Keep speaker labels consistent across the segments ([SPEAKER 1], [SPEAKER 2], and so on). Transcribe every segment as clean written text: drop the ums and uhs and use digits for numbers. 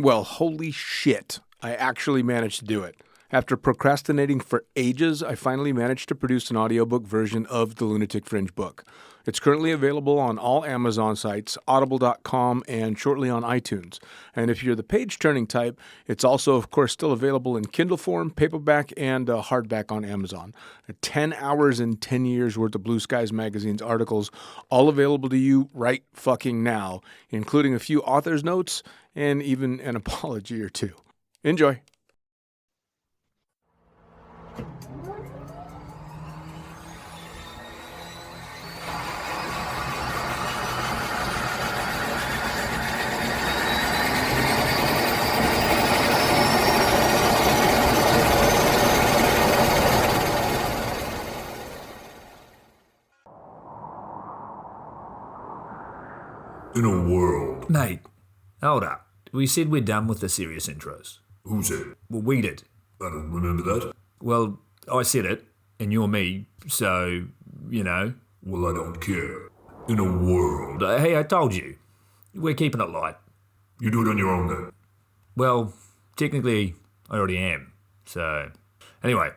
[SPEAKER 1] Well, holy shit. I actually managed to do it. After procrastinating for ages, I finally managed to produce an audiobook version of the Lunatic Fringe book. It's currently available on all Amazon sites, audible.com, and shortly on iTunes. And if you're the page-turning type, it's also, of course, still available in Kindle form, paperback, and hardback on Amazon. 10 hours and 10 years worth of Blue Skies Magazine's articles, all available to you right fucking now, including a few author's notes and even an apology or two. Enjoy.
[SPEAKER 2] In a world.
[SPEAKER 3] Mate, hold up. We said we're done with the serious intros.
[SPEAKER 2] Who said?
[SPEAKER 3] Well, we did.
[SPEAKER 2] I don't remember that.
[SPEAKER 3] Well, I said it, and you're me, so, you know.
[SPEAKER 2] Well, I don't care. In a world.
[SPEAKER 3] Hey, I told you. We're keeping it light.
[SPEAKER 2] You do it on your own then.
[SPEAKER 3] Well, technically, I already am. So, anyway.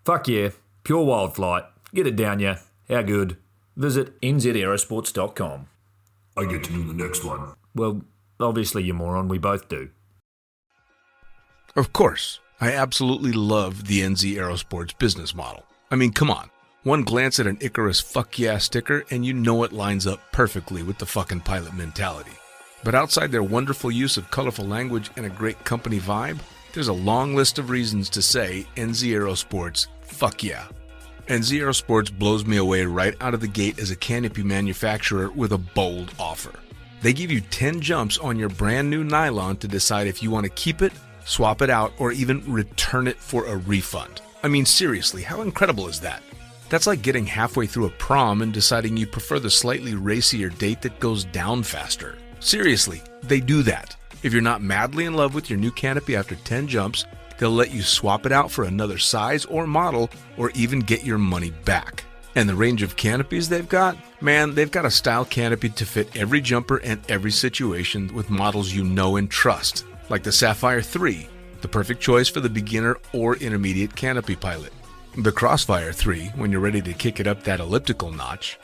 [SPEAKER 3] Fuck yeah. Pure wild flight. Get it down ya. How good? Visit nzaerosports.com.
[SPEAKER 2] I get to do the next one.
[SPEAKER 3] Well, obviously, you moron. We both do.
[SPEAKER 1] Of course, I absolutely love the NZ Aerosports business model. I mean, come on. One glance at an Icarus fuck yeah sticker and you know it lines up perfectly with the fucking pilot mentality. But outside their wonderful use of colorful language and a great company vibe, there's a long list of reasons to say NZ Aerosports fuck yeah. NZ Aerosports blows me away right out of the gate as a canopy manufacturer with a bold offer. They give you 10 jumps on your brand new nylon to decide if you want to keep it, swap it out, or even return it for a refund. I mean, seriously, how incredible is that? That's like getting halfway through a prom and deciding you prefer the slightly racier date that goes down faster. Seriously, they do that. If you're not madly in love with your new canopy after 10 jumps, they'll let you swap it out for another size or model, or even get your money back. And the range of canopies they've got? Man, they've got a style canopy to fit every jumper and every situation with models you know and trust, like the Sapphire 3, the perfect choice for the beginner or intermediate canopy pilot. The Crossfire 3, when you're ready to kick it up that elliptical notch.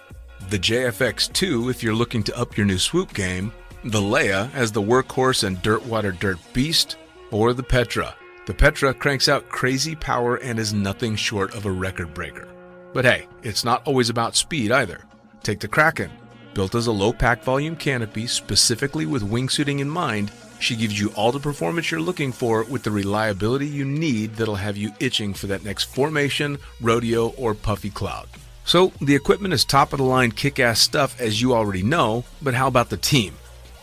[SPEAKER 1] The JFX 2, if you're looking to up your new swoop game. The Leia as the workhorse and dirtwater dirt beast. Or the Petra. The Petra cranks out crazy power and is nothing short of a record breaker. But hey, it's not always about speed either. Take the Kraken. Built as a low pack volume canopy specifically with wingsuiting in mind, she gives you all the performance you're looking for with the reliability you need that'll have you itching for that next formation, rodeo, or puffy cloud. So the equipment is top of the line kick-ass stuff as you already know, but how about the team?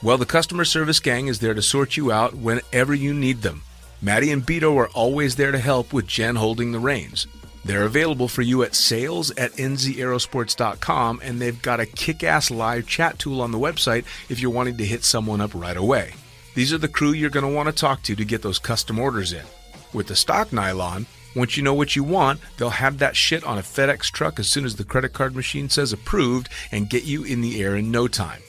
[SPEAKER 1] Well, the customer service gang is there to sort you out whenever you need them. Maddie and Beto are always there to help with Jen holding the reins. They're available for you at sales@nzaerosports.com, and they've got a kick-ass live chat tool on the website if you're wanting to hit someone up right away. These are the crew you're going to want to talk to get those custom orders in. With the stock nylon, once you know what you want, they'll have that shit on a FedEx truck as soon as the credit card machine says approved and get you in the air in no time.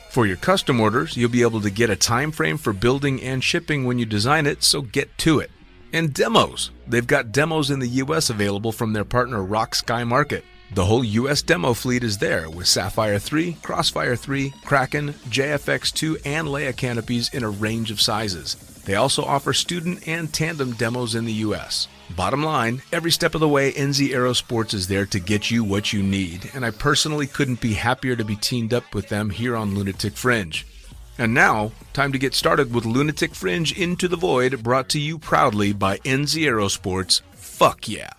[SPEAKER 1] For your custom orders, you'll be able to get a time frame for building and shipping when you design it, so get to it. And demos. They've got demos in the US available from their partner Rock Sky Market. The whole US demo fleet is there with Sapphire 3, Crossfire 3, Kraken, JFX2, and Leia canopies in a range of sizes. They also offer student and tandem demos in the US. Bottom line, every step of the way, NZ Aerosports is there to get you what you need, and I personally couldn't be happier to be teamed up with them here on Lunatic Fringe. And now, time to get started with Lunatic Fringe Into the Void, brought to you proudly by NZ Aerosports. Fuck yeah!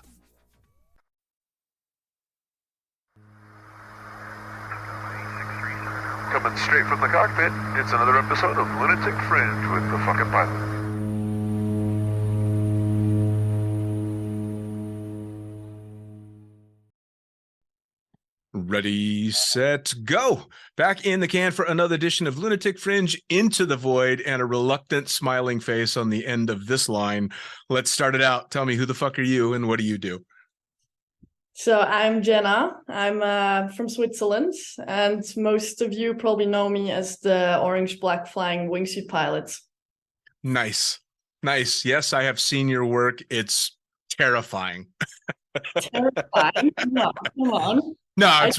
[SPEAKER 4] Coming straight from the cockpit, it's another episode of Lunatic Fringe with the fucking pilot.
[SPEAKER 1] Ready, set, go! Back in the can for another edition of Lunatic Fringe Into the Void, and a reluctant smiling face on the end of this line. Let's start it out. Tell me, who the fuck are you and what do you do?
[SPEAKER 5] So I'm Jenna. I'm from Switzerland, and most of you probably know me as the orange-black flying wingsuit pilot.
[SPEAKER 1] Nice. Nice. Yes, I have seen your work. It's terrifying.
[SPEAKER 5] Terrifying. No, come on.
[SPEAKER 1] No,
[SPEAKER 5] I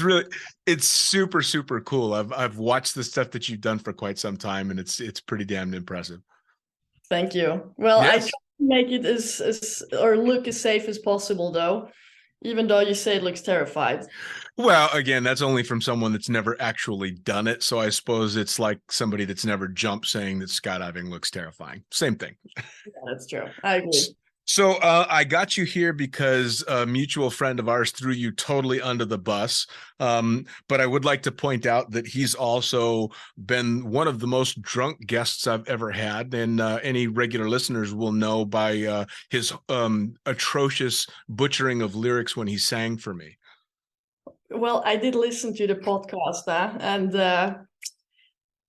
[SPEAKER 1] it's super, super cool. I've watched the stuff that you've done for quite some time, and it's pretty damn impressive.
[SPEAKER 5] Thank you. Well, I try
[SPEAKER 1] Yes.
[SPEAKER 5] to make it as or look as safe as possible, though, even though you say it looks terrified.
[SPEAKER 1] Well, again, that's only from someone that's never actually done it. So I suppose it's like somebody that's never jumped saying that skydiving looks terrifying. Same thing.
[SPEAKER 5] Yeah, that's true. I agree.
[SPEAKER 1] So I got you here because a mutual friend of ours threw you totally under the bus. But I would like to point out that he's also been one of the most drunk guests I've ever had. And any regular listeners will know by his atrocious butchering of lyrics when he sang for me.
[SPEAKER 5] Well, I did listen to the podcast, and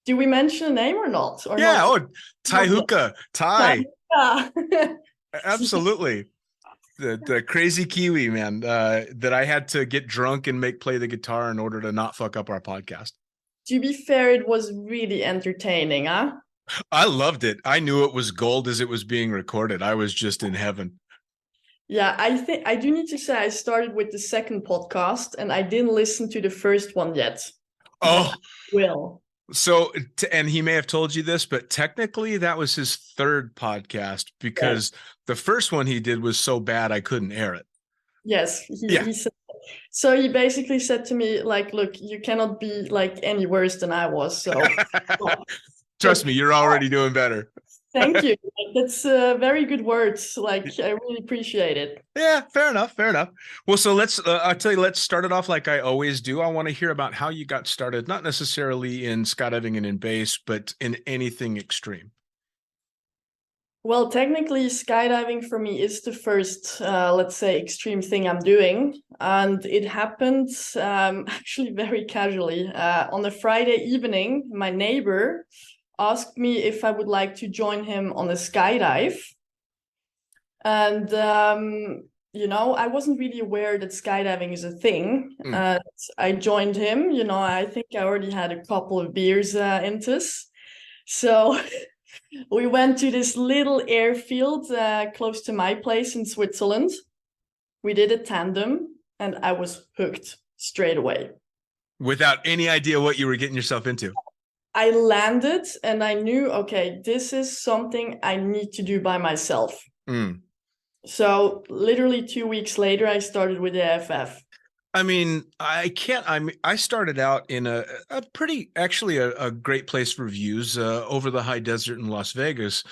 [SPEAKER 5] do we mention a name or not? Or
[SPEAKER 1] Yeah.
[SPEAKER 5] not?
[SPEAKER 1] Oh, Ty Hookah. Ty.
[SPEAKER 5] Yeah.
[SPEAKER 1] Absolutely. The crazy Kiwi, man, that I had to get drunk and make play the guitar in order to not fuck up our podcast.
[SPEAKER 5] To be fair, it was really entertaining, huh?
[SPEAKER 1] I loved it. I knew it was gold as it was being recorded. I was just in heaven.
[SPEAKER 5] Yeah, I think I do need to say I started with the second podcast and I didn't listen to the first one yet.
[SPEAKER 1] Oh,
[SPEAKER 5] Will.
[SPEAKER 1] so, and he may have told you this, but technically that was his third podcast because the first one he did was so bad I couldn't air it.
[SPEAKER 5] Yes, he said. So he basically said to me, like, look, you cannot be like any worse than I was. So
[SPEAKER 1] trust me, you're already doing better.
[SPEAKER 5] Thank you. That's very good words. Like, I really appreciate it.
[SPEAKER 1] Yeah, fair enough. Fair enough. Well, so I'll tell you, let's start it off like I always do. I want to hear about how you got started, not necessarily in skydiving and in base, but in anything extreme.
[SPEAKER 5] Well, technically, skydiving for me is the first, let's say, extreme thing I'm doing. And it happened actually very casually. On a Friday evening, my neighbor asked me if I would like to join him on a skydive. And, I wasn't really aware that skydiving is a thing. I joined him, I think I already had a couple of beers into this. So we went to this little airfield close to my place in Switzerland. We did a tandem and I was hooked straight away.
[SPEAKER 1] Without any idea what you were getting yourself into.
[SPEAKER 5] I landed and I knew, okay, this is something I need to do by myself. So literally 2 weeks later, I started with the AFF.
[SPEAKER 1] I mean, I started out in a great place for views over the high desert in Las Vegas,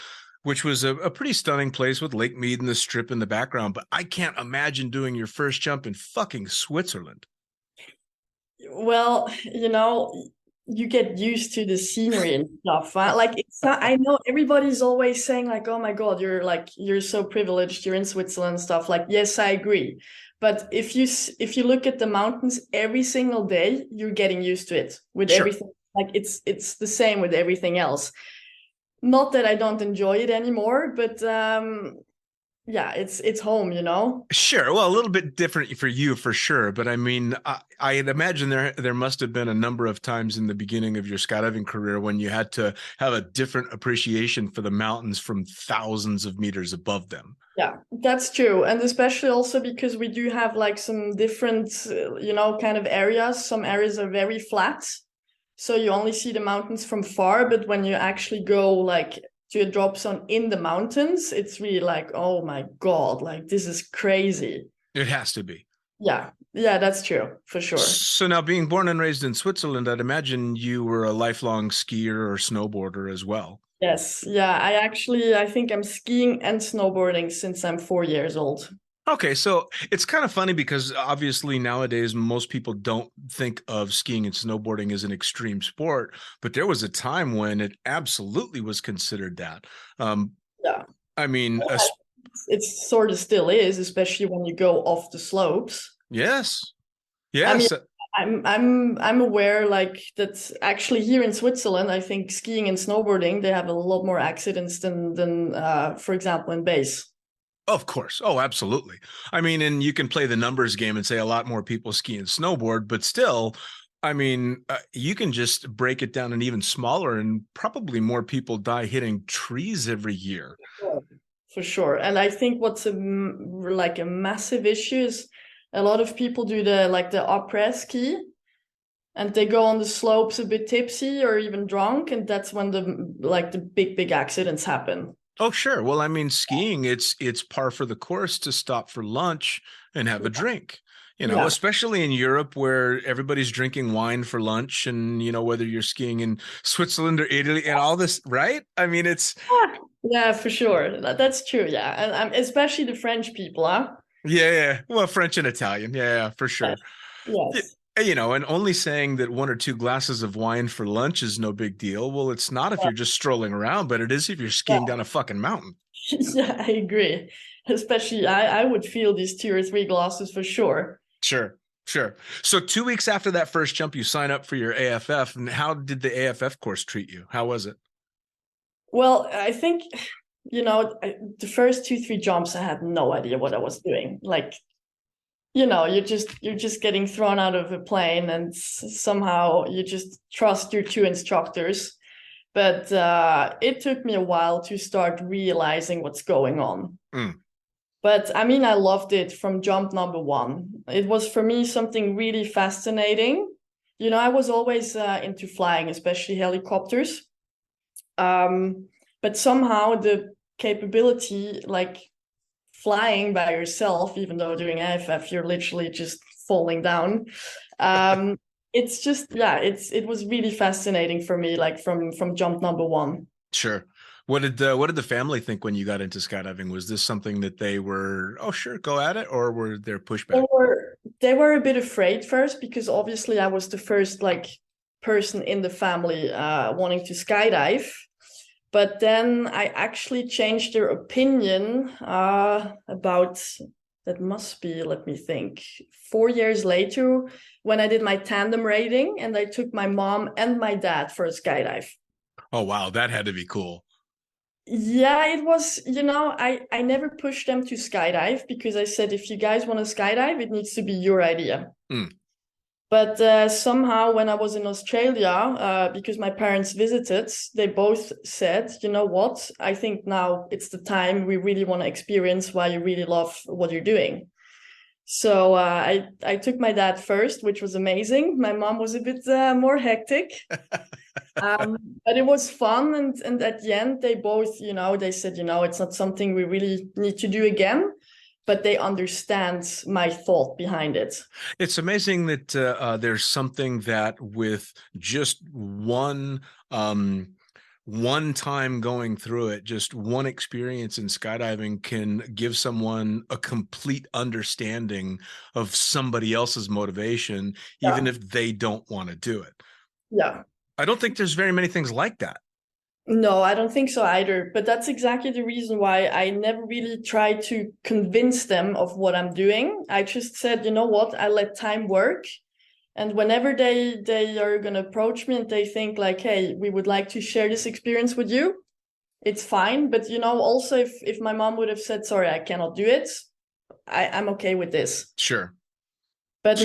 [SPEAKER 1] which was a pretty stunning place with Lake Mead and the Strip in the background. But I can't imagine doing your first jump in fucking Switzerland.
[SPEAKER 5] Well, you get used to the scenery and stuff. Like, it's not, I know everybody's always saying like, oh my God, you're so privileged, you're in Switzerland and stuff. Like, yes, I agree. But if you look at the mountains every single day, you're getting used to it with everything. Like, it's the same with everything else. Not that I don't enjoy it anymore, but yeah, it's home,
[SPEAKER 1] Sure. Well, a little bit different for you for sure. But I mean, I'd imagine there must have been a number of times in the beginning of your skydiving career when you had to have a different appreciation for the mountains from thousands of meters above them.
[SPEAKER 5] Yeah, that's true. And especially also because we do have like some different, kind of areas. Some areas are very flat. So you only see the mountains from far. But when you actually go like to a drop zone in the mountains, it's really like, oh my God, like this is crazy.
[SPEAKER 1] It has to be.
[SPEAKER 5] Yeah, that's true, for sure.
[SPEAKER 1] So now, being born and raised in Switzerland, I'd imagine you were a lifelong skier or snowboarder as well.
[SPEAKER 5] Yes, yeah, I think I'm skiing and snowboarding since I'm 4 years old.
[SPEAKER 1] Okay, so it's kind of funny because obviously nowadays most people don't think of skiing and snowboarding as an extreme sport, but there was a time when it absolutely was considered that.
[SPEAKER 5] Yeah.
[SPEAKER 1] I mean,
[SPEAKER 5] it sort of still is, especially when you go off the slopes.
[SPEAKER 1] Yes.
[SPEAKER 5] I mean, I'm aware like that actually here in Switzerland, I think skiing and snowboarding, they have a lot more accidents than for example, in base.
[SPEAKER 1] Of course. Oh, absolutely. I mean, and you can play the numbers game and say a lot more people ski and snowboard, but still I mean, you can just break it down and even smaller, and probably more people die hitting trees every year.
[SPEAKER 5] For sure. And I think what's like a massive issue is a lot of people do the après ski, and they go on the slopes a bit tipsy or even drunk, and that's when the big accidents happen.
[SPEAKER 1] Oh, sure. Well, I mean, skiing, it's par for the course to stop for lunch and have a drink.
[SPEAKER 5] Yeah.
[SPEAKER 1] Especially in Europe where everybody's drinking wine for lunch, and whether you're skiing in Switzerland or Italy and all this, right? I mean, it's
[SPEAKER 5] Yeah, for sure. That's true. Yeah, and especially the French people, huh?
[SPEAKER 1] yeah. Well, French and Italian, yeah, for sure.
[SPEAKER 5] Yes.
[SPEAKER 1] And only saying that 1 or 2 glasses of wine for lunch is no big deal. Well, it's not if you're just strolling around, but it is if you're skiing down a fucking mountain.
[SPEAKER 5] Yeah, I agree. Especially, I would feel these 2 or 3 glasses for sure.
[SPEAKER 1] Sure. So 2 weeks after that first jump, you sign up for your AFF. And how did the AFF course treat you? How was it?
[SPEAKER 5] Well, I think, the first 2, 3 jumps, I had no idea what I was doing. Like, you're just getting thrown out of a plane, and somehow you just trust your 2 instructors. But it took me a while to start realizing what's going on. But I mean, I loved it from jump number 1. It was for me something really fascinating. I was always into flying, especially helicopters. But somehow the capability, like flying by yourself, even though doing AFF, you're literally just falling down. It's just, it was really fascinating for me, like from jump number 1.
[SPEAKER 1] Sure. What did the family think when you got into skydiving? Was this something that they were, oh, sure, go at it, or were there pushback?
[SPEAKER 5] They were a bit afraid first, because obviously I was the first person in the family wanting to skydive. But then I actually changed their opinion about, that must be, let me think, 4 years later, when I did my tandem rating and I took my mom and my dad for a skydive.
[SPEAKER 1] Oh, wow. That had to be cool.
[SPEAKER 5] Yeah, it was, I never pushed them to skydive, because I said, if you guys want to skydive, it needs to be your idea. But somehow when I was in Australia, because my parents visited, they both said, you know what, I think now it's the time we really want to experience why you really love what you're doing. So I took my dad first, which was amazing. My mom was a bit more hectic. But it was fun. And at the end, they both, they said, it's not something we really need to do again. But they understand my thought behind it.
[SPEAKER 1] It's amazing that there's something that with just one time going through it, just one experience in skydiving can give someone a complete understanding of somebody else's motivation, even if they don't want to do it.
[SPEAKER 5] Yeah.
[SPEAKER 1] I don't think there's very many things like that.
[SPEAKER 5] No, I don't think so either. But that's exactly the reason why I never really tried to convince them of what I'm doing. I just said, you know what, I let time work. And whenever they are going to approach me and they think like, hey, we would like to share this experience with you, it's fine. But, also if my mom would have said, sorry, I cannot do it, I'm okay with this.
[SPEAKER 1] Sure.
[SPEAKER 5] But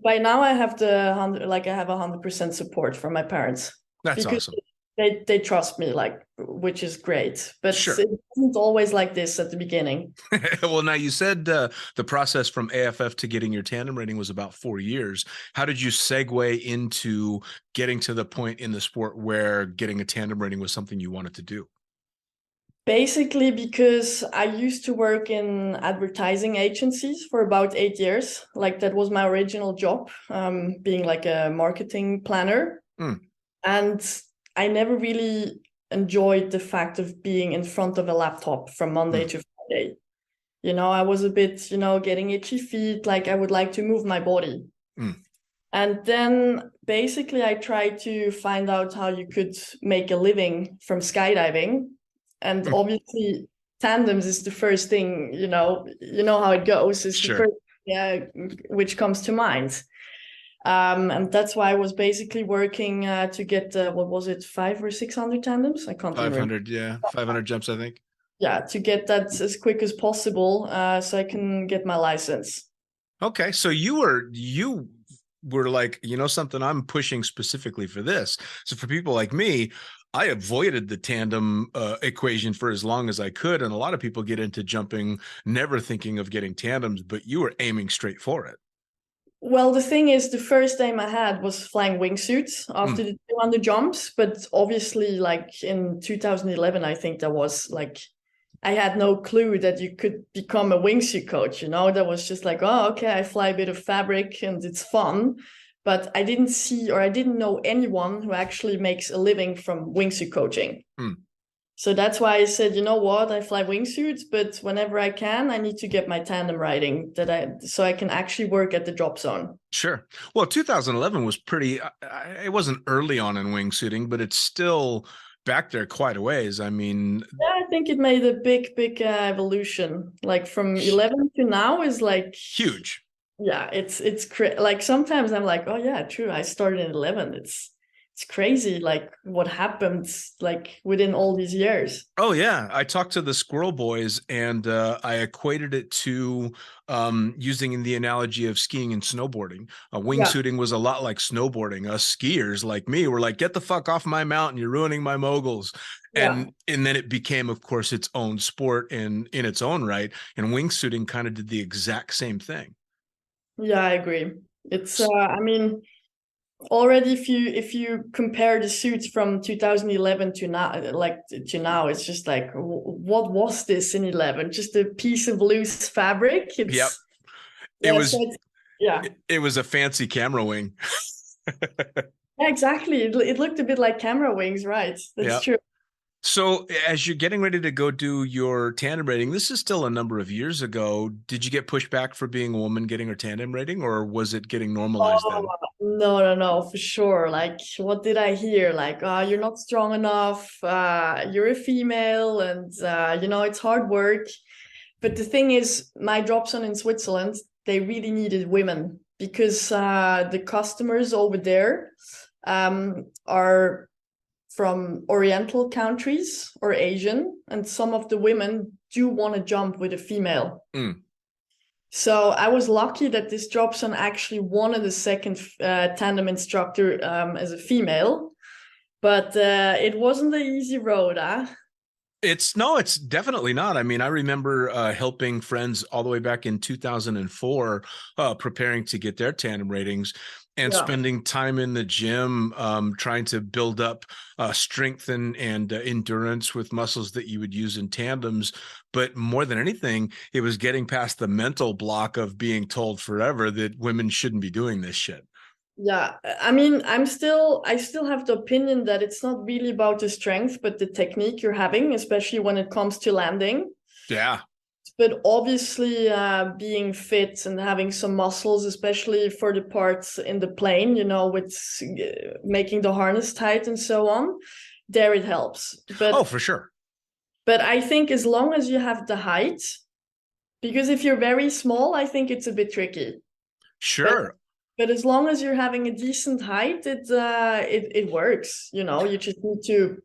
[SPEAKER 5] by now I have I have 100% support from my parents.
[SPEAKER 1] That's awesome.
[SPEAKER 5] They trust me, which is great. But
[SPEAKER 1] sure.
[SPEAKER 5] It wasn't always like this at the beginning.
[SPEAKER 1] Well, now you said the process from AFF to getting your tandem rating was about 4 years. How did you segue into getting to the point in the sport where getting a tandem rating was something you wanted to do?
[SPEAKER 5] Basically, because I used to work in advertising agencies for about 8 years. That was my original job, being like a marketing planner. And I never really enjoyed the fact of being in front of a laptop from Monday to Friday. I was a bit, getting itchy feet, I would like to move my body. And then basically I tried to find out how you could make a living from skydiving. And obviously tandems is the first thing, you know how it goes. It's the first which comes to mind. And that's why I was basically working to get, 500 or 600 tandems? I can't remember.
[SPEAKER 1] 500, yeah. 500 jumps, I think.
[SPEAKER 5] Yeah, to get that as quick as possible so I can get my license.
[SPEAKER 1] Okay, so you were like, you know, something, I'm pushing specifically for this. So for people like me, I avoided the tandem equation for as long as I could. And a lot of people get into jumping, never thinking of getting tandems, but you were aiming straight for it.
[SPEAKER 5] Well, the thing is, the first aim I had was flying wingsuits after the 200 jumps. But obviously, like in 2011, I think that was like, I had no clue that you could become a wingsuit coach, you know, that was just like, oh, okay, I fly a bit of fabric and it's fun. But I didn't see, or I didn't know anyone who actually makes a living from wingsuit coaching. So that's why I said, you know what, I fly wingsuits, but whenever I can, I need to get my tandem riding so I can actually work at the drop zone.
[SPEAKER 1] Sure. Well, 2011 was pretty, it wasn't early on in wingsuiting, but it's still back there quite a ways. I mean,
[SPEAKER 5] yeah, I think it made a big evolution. Like from 11 to now is like
[SPEAKER 1] huge.
[SPEAKER 5] Yeah, it's like sometimes I'm like, oh yeah, true. I started in 11. It's crazy, like what happened like within all these years.
[SPEAKER 1] Oh yeah, I talked to the Squirrel Boys, and I equated it to using the analogy of skiing and snowboarding. Wingsuiting was a lot like snowboarding. Us skiers like me were like, get the fuck off my mountain, you're ruining my moguls. And then it became, of course, its own sport in its own right. And wingsuiting kind of did the exact same thing.
[SPEAKER 5] Yeah, I agree. It's I mean, already if you compare the suits from 2011 to now, it's just like, what was this in 11? Just a piece of loose fabric. It
[SPEAKER 1] was a fancy camera wing.
[SPEAKER 5] Yeah, exactly. It looked a bit like camera wings, right? That's true.
[SPEAKER 1] So as you're getting ready to go do your tandem rating, this is still a number of years ago. Did you get pushback for being a woman getting her tandem rating, or was it getting normalized then?
[SPEAKER 5] No, for sure. Like, what did I hear? Like, you're not strong enough. You're a female, and you know, it's hard work. But the thing is, my drop zone in Switzerland, they really needed women because the customers over there are from Oriental countries or Asian, and some of the women do want to jump with a female. So I was lucky that this drop zone actually wanted a second tandem instructor as a female, but it wasn't an easy road, huh?
[SPEAKER 1] It's definitely not. I mean, I remember helping friends all the way back in 2004, preparing to get their tandem ratings and spending time in the gym, trying to build up strength and endurance with muscles that you would use in tandems. But more than anything, it was getting past the mental block of being told forever that women shouldn't be doing this shit.
[SPEAKER 5] Yeah, I mean, I still have the opinion that it's not really about the strength, but the technique you're having, especially when it comes to landing.
[SPEAKER 1] Yeah.
[SPEAKER 5] But obviously, being fit and having some muscles, especially for the parts in the plane, you know, with making the harness tight and so on, there it helps. But
[SPEAKER 1] for sure.
[SPEAKER 5] But I think as long as you have the height, because if you're very small, I think it's a bit tricky.
[SPEAKER 1] Sure.
[SPEAKER 5] But as long as you're having a decent height, it works. You know, you just need to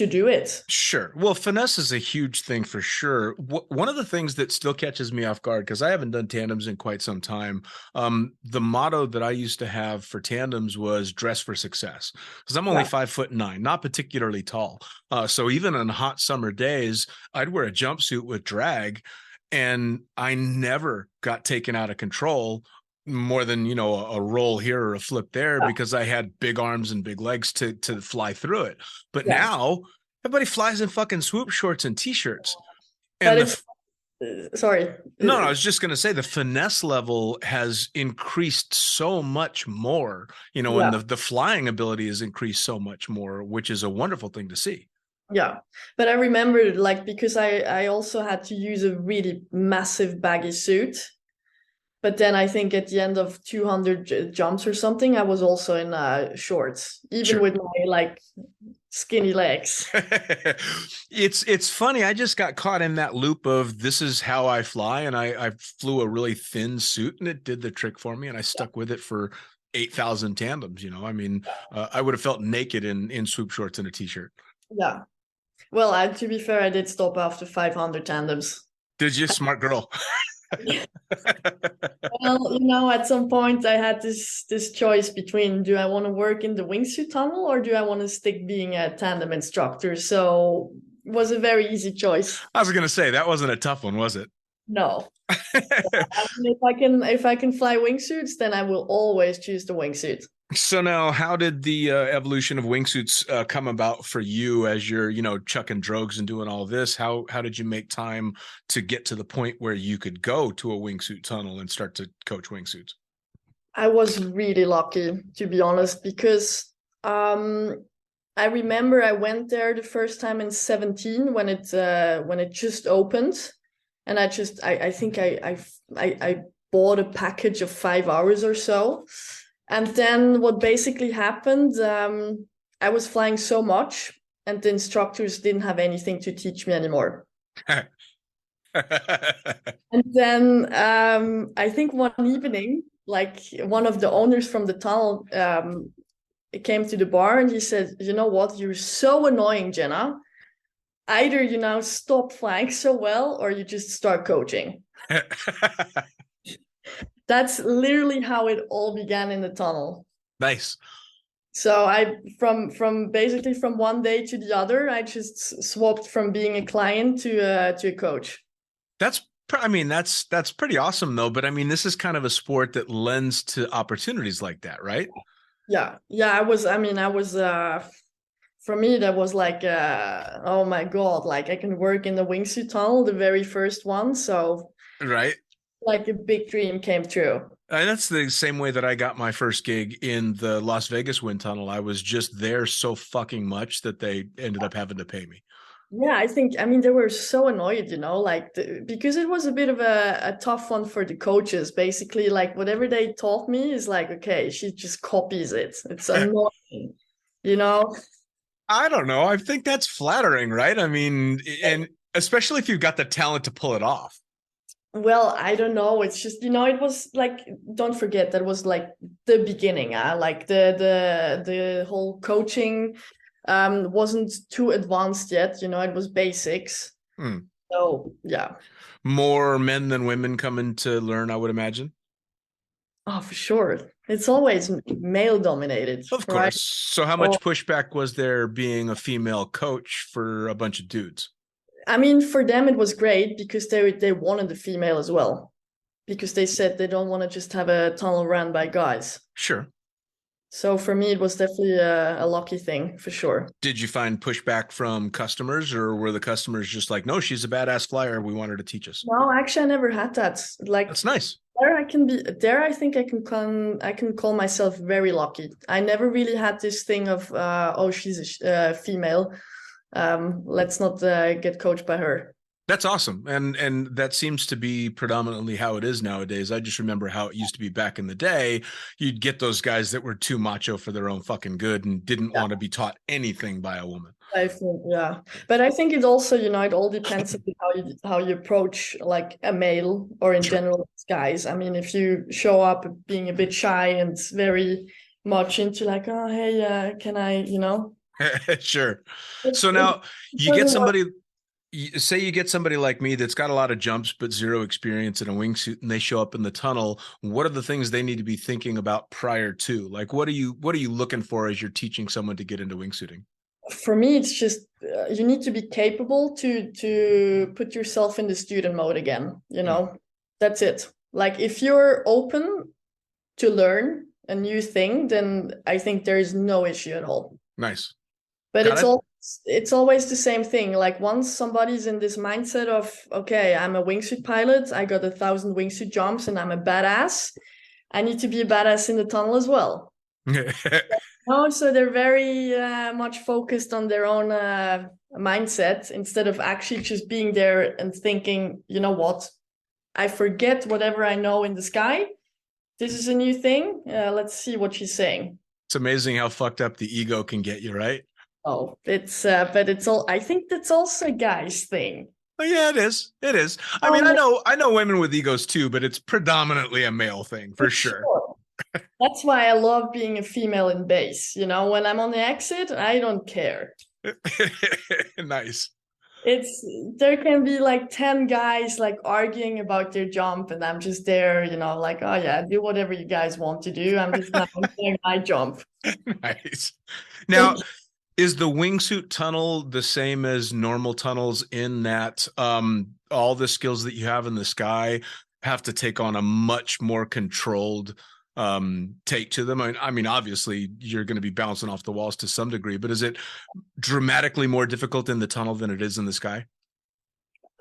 [SPEAKER 5] do it.
[SPEAKER 1] Sure. Well, finesse is a huge thing for sure. One of the things that still catches me off guard, because I haven't done tandems in quite some time, the motto that I used to have for tandems was dress for success, because I'm only 5'9", not particularly tall. So even on hot summer days, I'd wear a jumpsuit with drag, and I never got taken out of control more than, you know, a roll here or a flip there, because I had big arms and big legs to fly through it. But now everybody flies in fucking swoop shorts and t-shirts. And
[SPEAKER 5] sorry.
[SPEAKER 1] No, I was just going to say the finesse level has increased so much more, you know, and the flying ability has increased so much more, which is a wonderful thing to see.
[SPEAKER 5] Yeah, but I remember, like, because I also had to use a really massive baggy suit. But then I think at the end of 200 jumps or something, I was also in shorts, even with my like skinny legs.
[SPEAKER 1] It's funny. I just got caught in that loop of this is how I fly. And I flew a really thin suit and it did the trick for me. And I stuck with it for 8,000 tandems. You know, I mean, I would have felt naked in swoop shorts and a t-shirt.
[SPEAKER 5] Yeah. Well, to be fair, I did stop after 500 tandems.
[SPEAKER 1] Did you? Smart girl.
[SPEAKER 5] Well, at some point I had this choice between, do I want to work in the wingsuit tunnel or do I want to stick being a tandem instructor? So it was a very easy choice.
[SPEAKER 1] I was going to say that wasn't a tough one, was it?
[SPEAKER 5] No. I mean, if I can fly wingsuits, then I will always choose the wingsuit.
[SPEAKER 1] So now, how did the evolution of wingsuits come about for you as you're, chucking drogues and doing all this? How did you make time to get to the point where you could go to a wingsuit tunnel and start to coach wingsuits?
[SPEAKER 5] I was really lucky, to be honest, because I remember I went there the first time in 2017 when it just opened, and I think I bought a package of 5 hours or so. And then what basically happened, I was flying so much and the instructors didn't have anything to teach me anymore. And then I think one evening, like one of the owners from the tunnel came to the bar and he said, you know what, you're so annoying, Jenna. Either you now stop flying so well or you just start coaching. That's literally how it all began in the tunnel.
[SPEAKER 1] Nice.
[SPEAKER 5] So from one day to the other, I just swapped from being a client to a coach.
[SPEAKER 1] That's pretty awesome though. But I mean, this is kind of a sport that lends to opportunities like that, right?
[SPEAKER 5] Yeah. I was for me, that was like, oh my God, like I can work in the wingsuit tunnel, the very first one. So
[SPEAKER 1] right.
[SPEAKER 5] Like a big dream came true.
[SPEAKER 1] And that's the same way that I got my first gig in the Las Vegas wind tunnel. I was just there so fucking much that they ended up having to pay me.
[SPEAKER 5] Yeah, I mean, they were so annoyed, because it was a bit of a tough one for the coaches. Basically, like whatever they taught me is like, okay, she just copies it. It's annoying,
[SPEAKER 1] I don't know. I think that's flattering, right? I mean, and especially if you've got the talent to pull it off.
[SPEAKER 5] Well, I don't know. It's just, it was like, don't forget that was like the beginning. Like the whole coaching wasn't too advanced yet. It was basics. So, yeah.
[SPEAKER 1] More men than women coming to learn, I would imagine.
[SPEAKER 5] Oh, for sure. It's always male dominated.
[SPEAKER 1] Of course. Right? So how much pushback was there being a female coach for a bunch of dudes?
[SPEAKER 5] I mean, for them, it was great because they wanted a female as well, because they said they don't want to just have a tunnel ran by guys.
[SPEAKER 1] Sure.
[SPEAKER 5] So for me, it was definitely a lucky thing, for sure.
[SPEAKER 1] Did you find pushback from customers, or were the customers just like, no, she's a badass flyer, we want her to teach us?
[SPEAKER 5] No, actually, I never had that. Like,
[SPEAKER 1] that's nice.
[SPEAKER 5] I think I can call myself very lucky. I never really had this thing of, oh, she's a female. Let's not get coached by her.
[SPEAKER 1] That's awesome. And that seems to be predominantly how it is nowadays. I just remember how it used to be back in the day. You'd get those guys that were too macho for their own fucking good and didn't want to be taught anything by a woman.
[SPEAKER 5] I think, yeah. But I think it also, it all depends on how you approach like a male or in general guys. I mean, if you show up being a bit shy and very much into like, oh, hey, can I,
[SPEAKER 1] Sure. So now you get somebody, say you get somebody like me that's got a lot of jumps but zero experience in a wingsuit, and they show up in the tunnel. What are the things they need to be thinking about prior to? Like, what are you looking for as you're teaching someone to get into wingsuiting?
[SPEAKER 5] For me, it's just you need to be capable to put yourself in the student mode again. That's it. Like if you're open to learn a new thing, then I think there is no issue at all.
[SPEAKER 1] Nice.
[SPEAKER 5] But it's always the same thing. Like once somebody's in this mindset of, okay, I'm a wingsuit pilot, I got 1,000 wingsuit jumps and I'm a badass, I need to be a badass in the tunnel as well. So they're very much focused on their own mindset instead of actually just being there and thinking, you know what, I forget whatever I know in the sky. This is a new thing. Let's see what she's saying.
[SPEAKER 1] It's amazing how fucked up the ego can get you, right?
[SPEAKER 5] Oh, but it's all. I think that's also a guy's thing.
[SPEAKER 1] Oh, yeah, it is. It is. I mean, I know women with egos too, but it's predominantly a male thing for sure.
[SPEAKER 5] That's why I love being a female in base. When I'm on the exit, I don't care.
[SPEAKER 1] Nice.
[SPEAKER 5] There can be like 10 guys like arguing about their jump, and I'm just there, like, oh yeah, do whatever you guys want to do. I'm just now doing my jump.
[SPEAKER 1] Nice. Now, is the wingsuit tunnel the same as normal tunnels in that all the skills that you have in the sky have to take on a much more controlled take to them? I mean, obviously you're going to be bouncing off the walls to some degree, but is it dramatically more difficult in the tunnel than it is in the sky?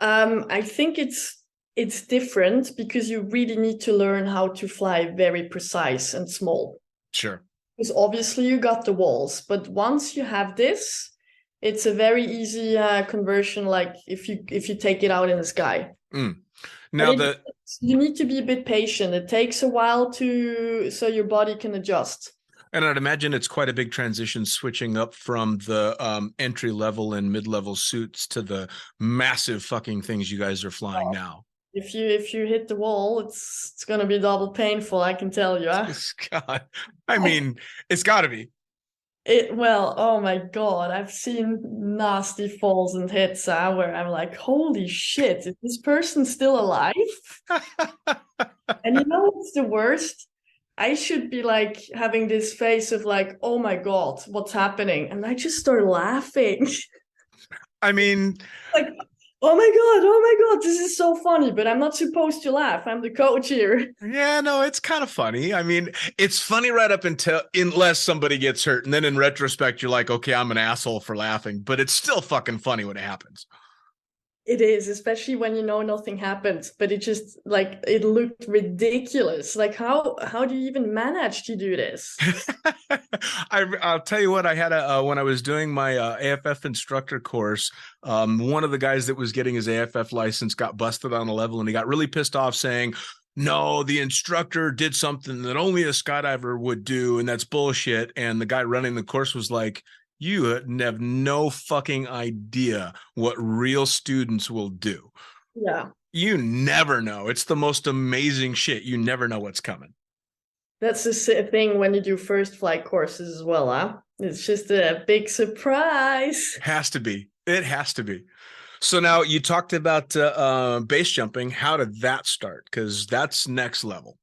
[SPEAKER 5] I think it's different because you really need to learn how to fly very precise and small.
[SPEAKER 1] Sure.
[SPEAKER 5] Because obviously you got the walls, but once you have this, it's a very easy conversion. Like if you take it out in the sky.
[SPEAKER 1] Now
[SPEAKER 5] you need to be a bit patient. It takes a while so your body can adjust.
[SPEAKER 1] And I'd imagine it's quite a big transition switching up from the entry level and mid level suits to the massive fucking things you guys are flying now.
[SPEAKER 5] If you hit the wall, it's gonna be double painful, I can tell you.
[SPEAKER 1] God, I mean, it's got to be.
[SPEAKER 5] Well, oh my God, I've seen nasty falls and hits where I'm like, holy shit, is this person still alive? And you know what's the worst? I should be like having this face of like, oh my God, what's happening? And I just start laughing.
[SPEAKER 1] I mean,
[SPEAKER 5] like, oh my God, this is so funny, but I'm not supposed to laugh. I'm the coach here.
[SPEAKER 1] Yeah, no, it's kind of funny. I mean, it's funny right up unless somebody gets hurt. And then in retrospect, you're like, okay, I'm an asshole for laughing, but it's still fucking funny when it happens.
[SPEAKER 5] It is, especially when you know nothing happened, but it just like it looked ridiculous. Like how do you even manage to do this?
[SPEAKER 1] I'll tell you what, I had when I was doing my AFF instructor course, one of the guys that was getting his AFF license got busted on a level, and he got really pissed off saying, no, the instructor did something that only a skydiver would do, and that's bullshit. And the guy running the course was like, you have no fucking idea what real students will do.
[SPEAKER 5] Yeah.
[SPEAKER 1] You never know. It's the most amazing shit. You never know what's coming.
[SPEAKER 5] That's the thing when you do first flight courses as well, huh? It's just a big surprise.
[SPEAKER 1] Has to be. It has to be. So now you talked about base jumping. How did that start? Because that's next level.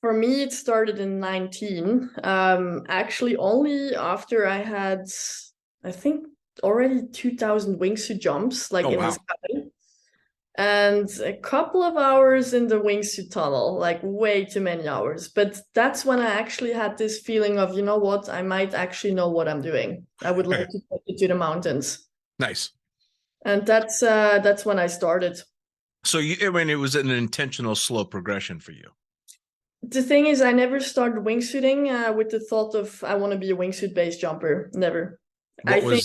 [SPEAKER 5] For me, it started in 19. Actually, only after I had, I think, already 2,000 wingsuit jumps, like the sky. And a couple of hours in the wingsuit tunnel, like way too many hours. But that's when I actually had this feeling of, you know what, I might actually know what I'm doing. I would like to take it to the mountains.
[SPEAKER 1] Nice.
[SPEAKER 5] And that's when I started.
[SPEAKER 1] So it was an intentional slow progression for you.
[SPEAKER 5] The thing is, I never started wingsuiting with the thought of I want to be a wingsuit base jumper. Never. Think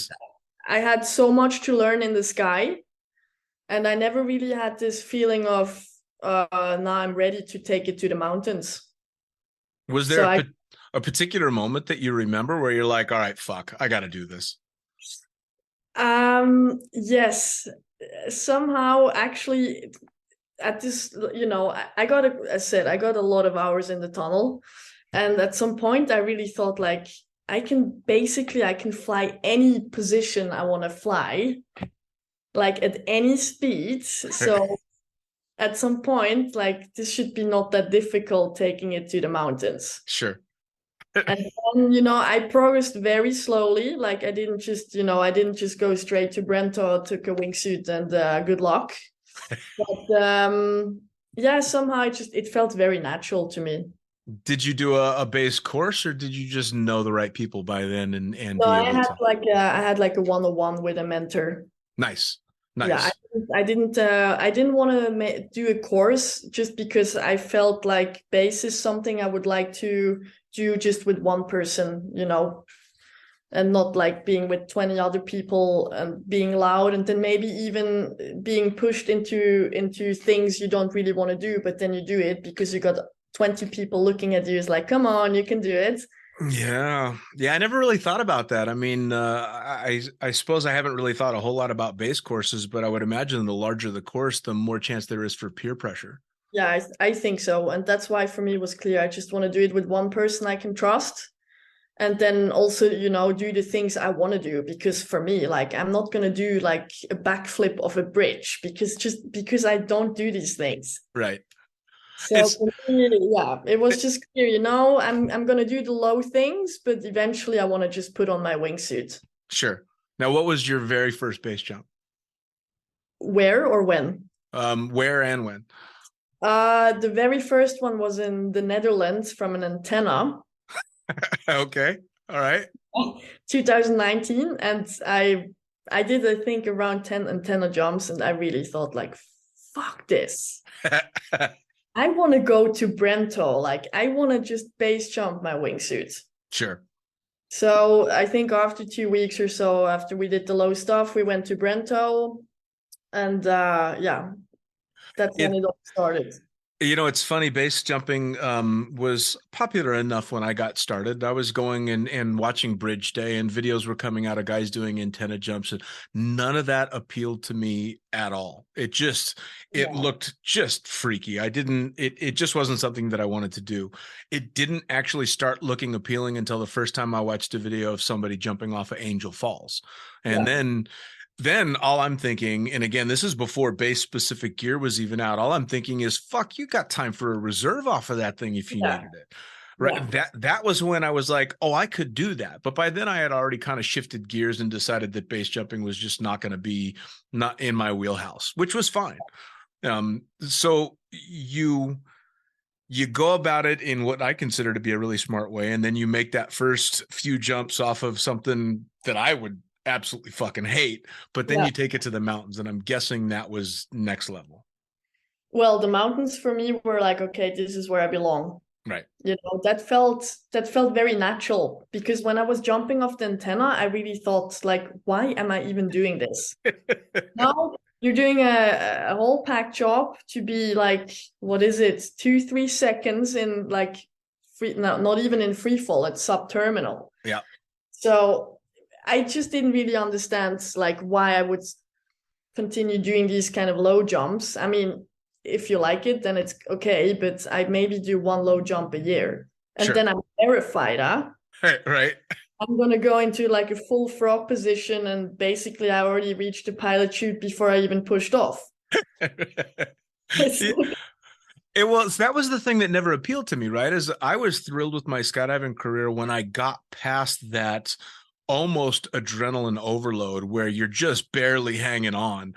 [SPEAKER 5] I had so much to learn in the sky, and I never really had this feeling of now I'm ready to take it to the mountains.
[SPEAKER 1] Was there a particular moment that you remember where you're like, all right, fuck, I got to do this?
[SPEAKER 5] Yes. Somehow, actually, at this, I got a lot of hours in the tunnel, and at some point I really thought like I can fly any position I want to fly, like at any speed. So at some point, like this should be not that difficult taking it to the mountains.
[SPEAKER 1] Sure.
[SPEAKER 5] And then, I progressed very slowly. Like I didn't just go straight to Brento, took a wingsuit, and good luck. But somehow it felt very natural to me.
[SPEAKER 1] Did you do a base course, or did you just know the right people by then? And
[SPEAKER 5] no, I had like a 101 with a mentor.
[SPEAKER 1] Nice.
[SPEAKER 5] Yeah, I didn't want to do a course just because I felt like base is something I would like to do just with one person, and not like being with 20 other people and being loud, and then maybe even being pushed into things you don't really want to do, but then you do it because you got 20 people looking at you. It's like, come on, you can do it.
[SPEAKER 1] Yeah. I never really thought about that. I mean, I suppose I haven't really thought a whole lot about base courses, but I would imagine the larger the course, the more chance there is for peer pressure.
[SPEAKER 5] Yeah, I think so. And that's why for me it was clear. I just want to do it with one person I can trust. And then also, do the things I want to do, because for me, like, I'm not going to do like a backflip of a bridge because I don't do these things.
[SPEAKER 1] Right.
[SPEAKER 5] So for me, yeah, it was just clear, I'm going to do the low things, but eventually I want to just put on my wingsuit.
[SPEAKER 1] Sure. Now, what was your very first base jump?
[SPEAKER 5] Where or when?
[SPEAKER 1] Where and when?
[SPEAKER 5] The very first one was in the Netherlands from an antenna.
[SPEAKER 1] Okay. All right.
[SPEAKER 5] 2019, and I did, I think, around 10 antenna jumps, and I really thought, like, fuck this. I want to go to Brento. Like, I want to just base jump my wingsuit.
[SPEAKER 1] Sure.
[SPEAKER 5] So I think after 2 weeks or so, after we did the low stuff, we went to Brento, and yeah, that's when it all started.
[SPEAKER 1] It's funny, base jumping was popular enough when I got started. I was going and watching Bridge Day, and videos were coming out of guys doing antenna jumps, and none of that appealed to me at all. It looked just freaky. It just wasn't something that I wanted to do. It didn't actually start looking appealing until the first time I watched a video of somebody jumping off of Angel Falls. And then all I'm thinking, and again, this is before base specific gear was even out, all I'm thinking is, fuck, you got time for a reserve off of that thing if you needed it. Right. Yeah. That was when I was like, oh, I could do that. But by then I had already kind of shifted gears and decided that base jumping was just not in my wheelhouse, which was fine. So you go about it in what I consider to be a really smart way. And then you make that first few jumps off of something that I would absolutely fucking hate, but then you take it to the mountains, and I'm guessing that was next level.
[SPEAKER 5] Well, the mountains for me were like, okay, this is where I belong.
[SPEAKER 1] Right.
[SPEAKER 5] That felt very natural, because when I was jumping off the antenna, I really thought, like, why am I even doing this? Now you're doing a whole pack job to be like, what is it, 2-3 seconds in like not even in free fall, it's subterminal.
[SPEAKER 1] Yeah.
[SPEAKER 5] So I just didn't really understand, like, why I would continue doing these kind of low jumps. I mean, if you like it, then it's okay, but I maybe do one low jump a year. And then I'm terrified,
[SPEAKER 1] Right.
[SPEAKER 5] I'm going to go into like a full frog position, and basically I already reached the pilot chute before I even pushed off.
[SPEAKER 1] That was the thing that never appealed to me, right? Is I was thrilled with my skydiving career when I got past that almost adrenaline overload where you're just barely hanging on.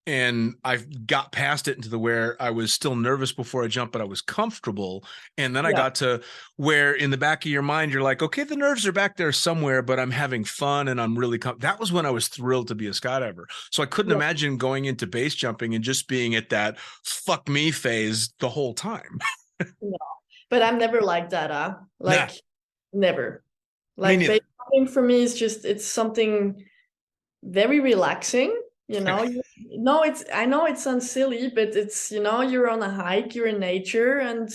[SPEAKER 1] And I got past it into the where I was still nervous before I jumped, but I was comfortable. And then I got to where in the back of your mind, you're like, okay, the nerves are back there somewhere, but I'm having fun and I'm really that was when I was thrilled to be a skydiver. So I couldn't imagine going into base jumping and just being at that fuck me phase the whole time.
[SPEAKER 5] No, but I'm never like that. Never. Like, base jumping for me is just, it's something very relaxing. I know it sounds silly, but it's, you're on a hike, you're in nature, and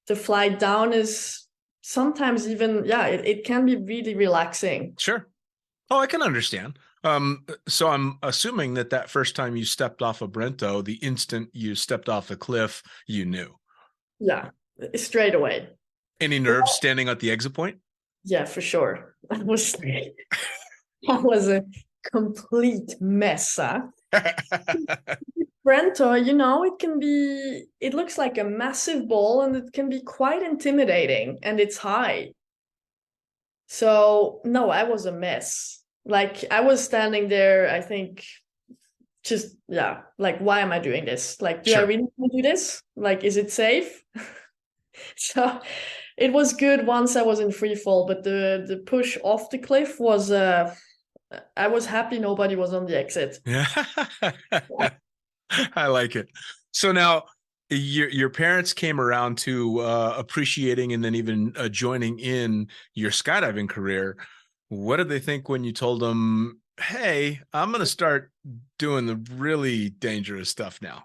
[SPEAKER 5] the flight down is sometimes even, it can be really relaxing.
[SPEAKER 1] Sure. Oh, I can understand. So I'm assuming that first time you stepped off of Brento, the instant you stepped off the cliff, you knew.
[SPEAKER 5] Yeah, straight away.
[SPEAKER 1] Any nerves standing at the exit point?
[SPEAKER 5] Yeah, for sure. I was a complete mess. Brento, it looks like a massive ball, and it can be quite intimidating, and it's high. So no, I was a mess. Like, I was standing there, I think, just like, why am I doing this? Like, do I really want to do this? Like, is it safe? So it was good once I was in free fall, but the push off the cliff was I was happy nobody was on the exit.
[SPEAKER 1] Yeah. I like it. So now your parents came around to appreciating and then even joining in your skydiving career. What did they think when you told them, hey, I'm going to start doing the really dangerous stuff now?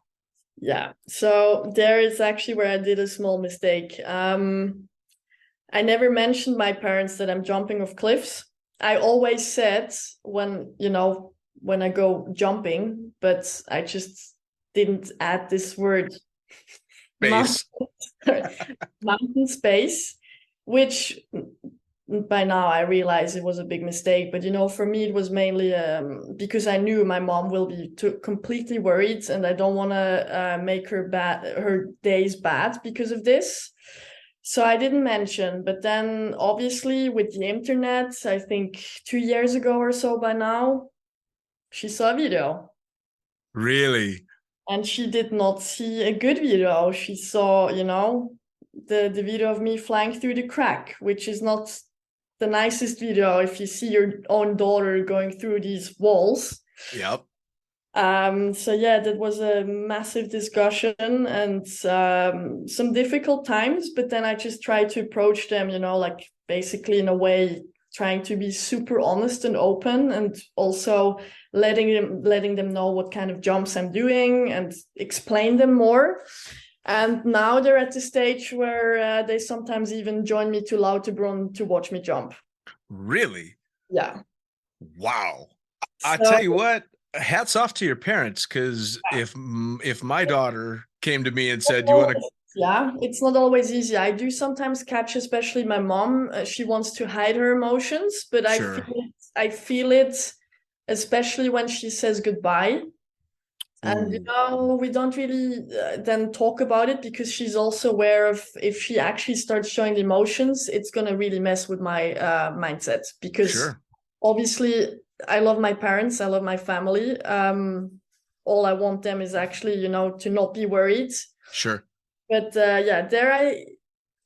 [SPEAKER 5] Yeah. So there is actually where I did a small mistake. I never mentioned my parents that I'm jumping off cliffs. I always said when I go jumping, but I just didn't add this word
[SPEAKER 1] base.
[SPEAKER 5] Mountain space, which by now I realize it was a big mistake. But, for me, it was mainly because I knew my mom will be completely worried, and I don't want to make her days bad because of this. So I didn't mention. But then obviously with the internet, I think 2 years ago or so by now, she saw a video.
[SPEAKER 1] Really?
[SPEAKER 5] And she did not see a good video. She saw, the video of me flying through the crack, which is not the nicest video if you see your own daughter going through these walls.
[SPEAKER 1] Yep.
[SPEAKER 5] So yeah, that was a massive discussion and some difficult times, but then I just tried to approach them, like basically in a way trying to be super honest and open, and also letting them know what kind of jumps I'm doing and explain them more. And now they're at the stage where they sometimes even join me to Lauterbronn to watch me jump.
[SPEAKER 1] Really?
[SPEAKER 5] Yeah.
[SPEAKER 1] Wow. I tell you what, hats off to your parents, because if my daughter came to me and said, "You want to,"
[SPEAKER 5] yeah, it's not always easy. I do sometimes catch, especially my mom. She wants to hide her emotions, but
[SPEAKER 1] Sure.
[SPEAKER 5] I feel it, especially when she says goodbye. And we don't really then talk about it, because she's also aware of if she actually starts showing the emotions, it's gonna really mess with my mindset. Because
[SPEAKER 1] Sure.
[SPEAKER 5] obviously I love my parents, I love my family. All I want them is actually, to not be worried.
[SPEAKER 1] Sure.
[SPEAKER 5] But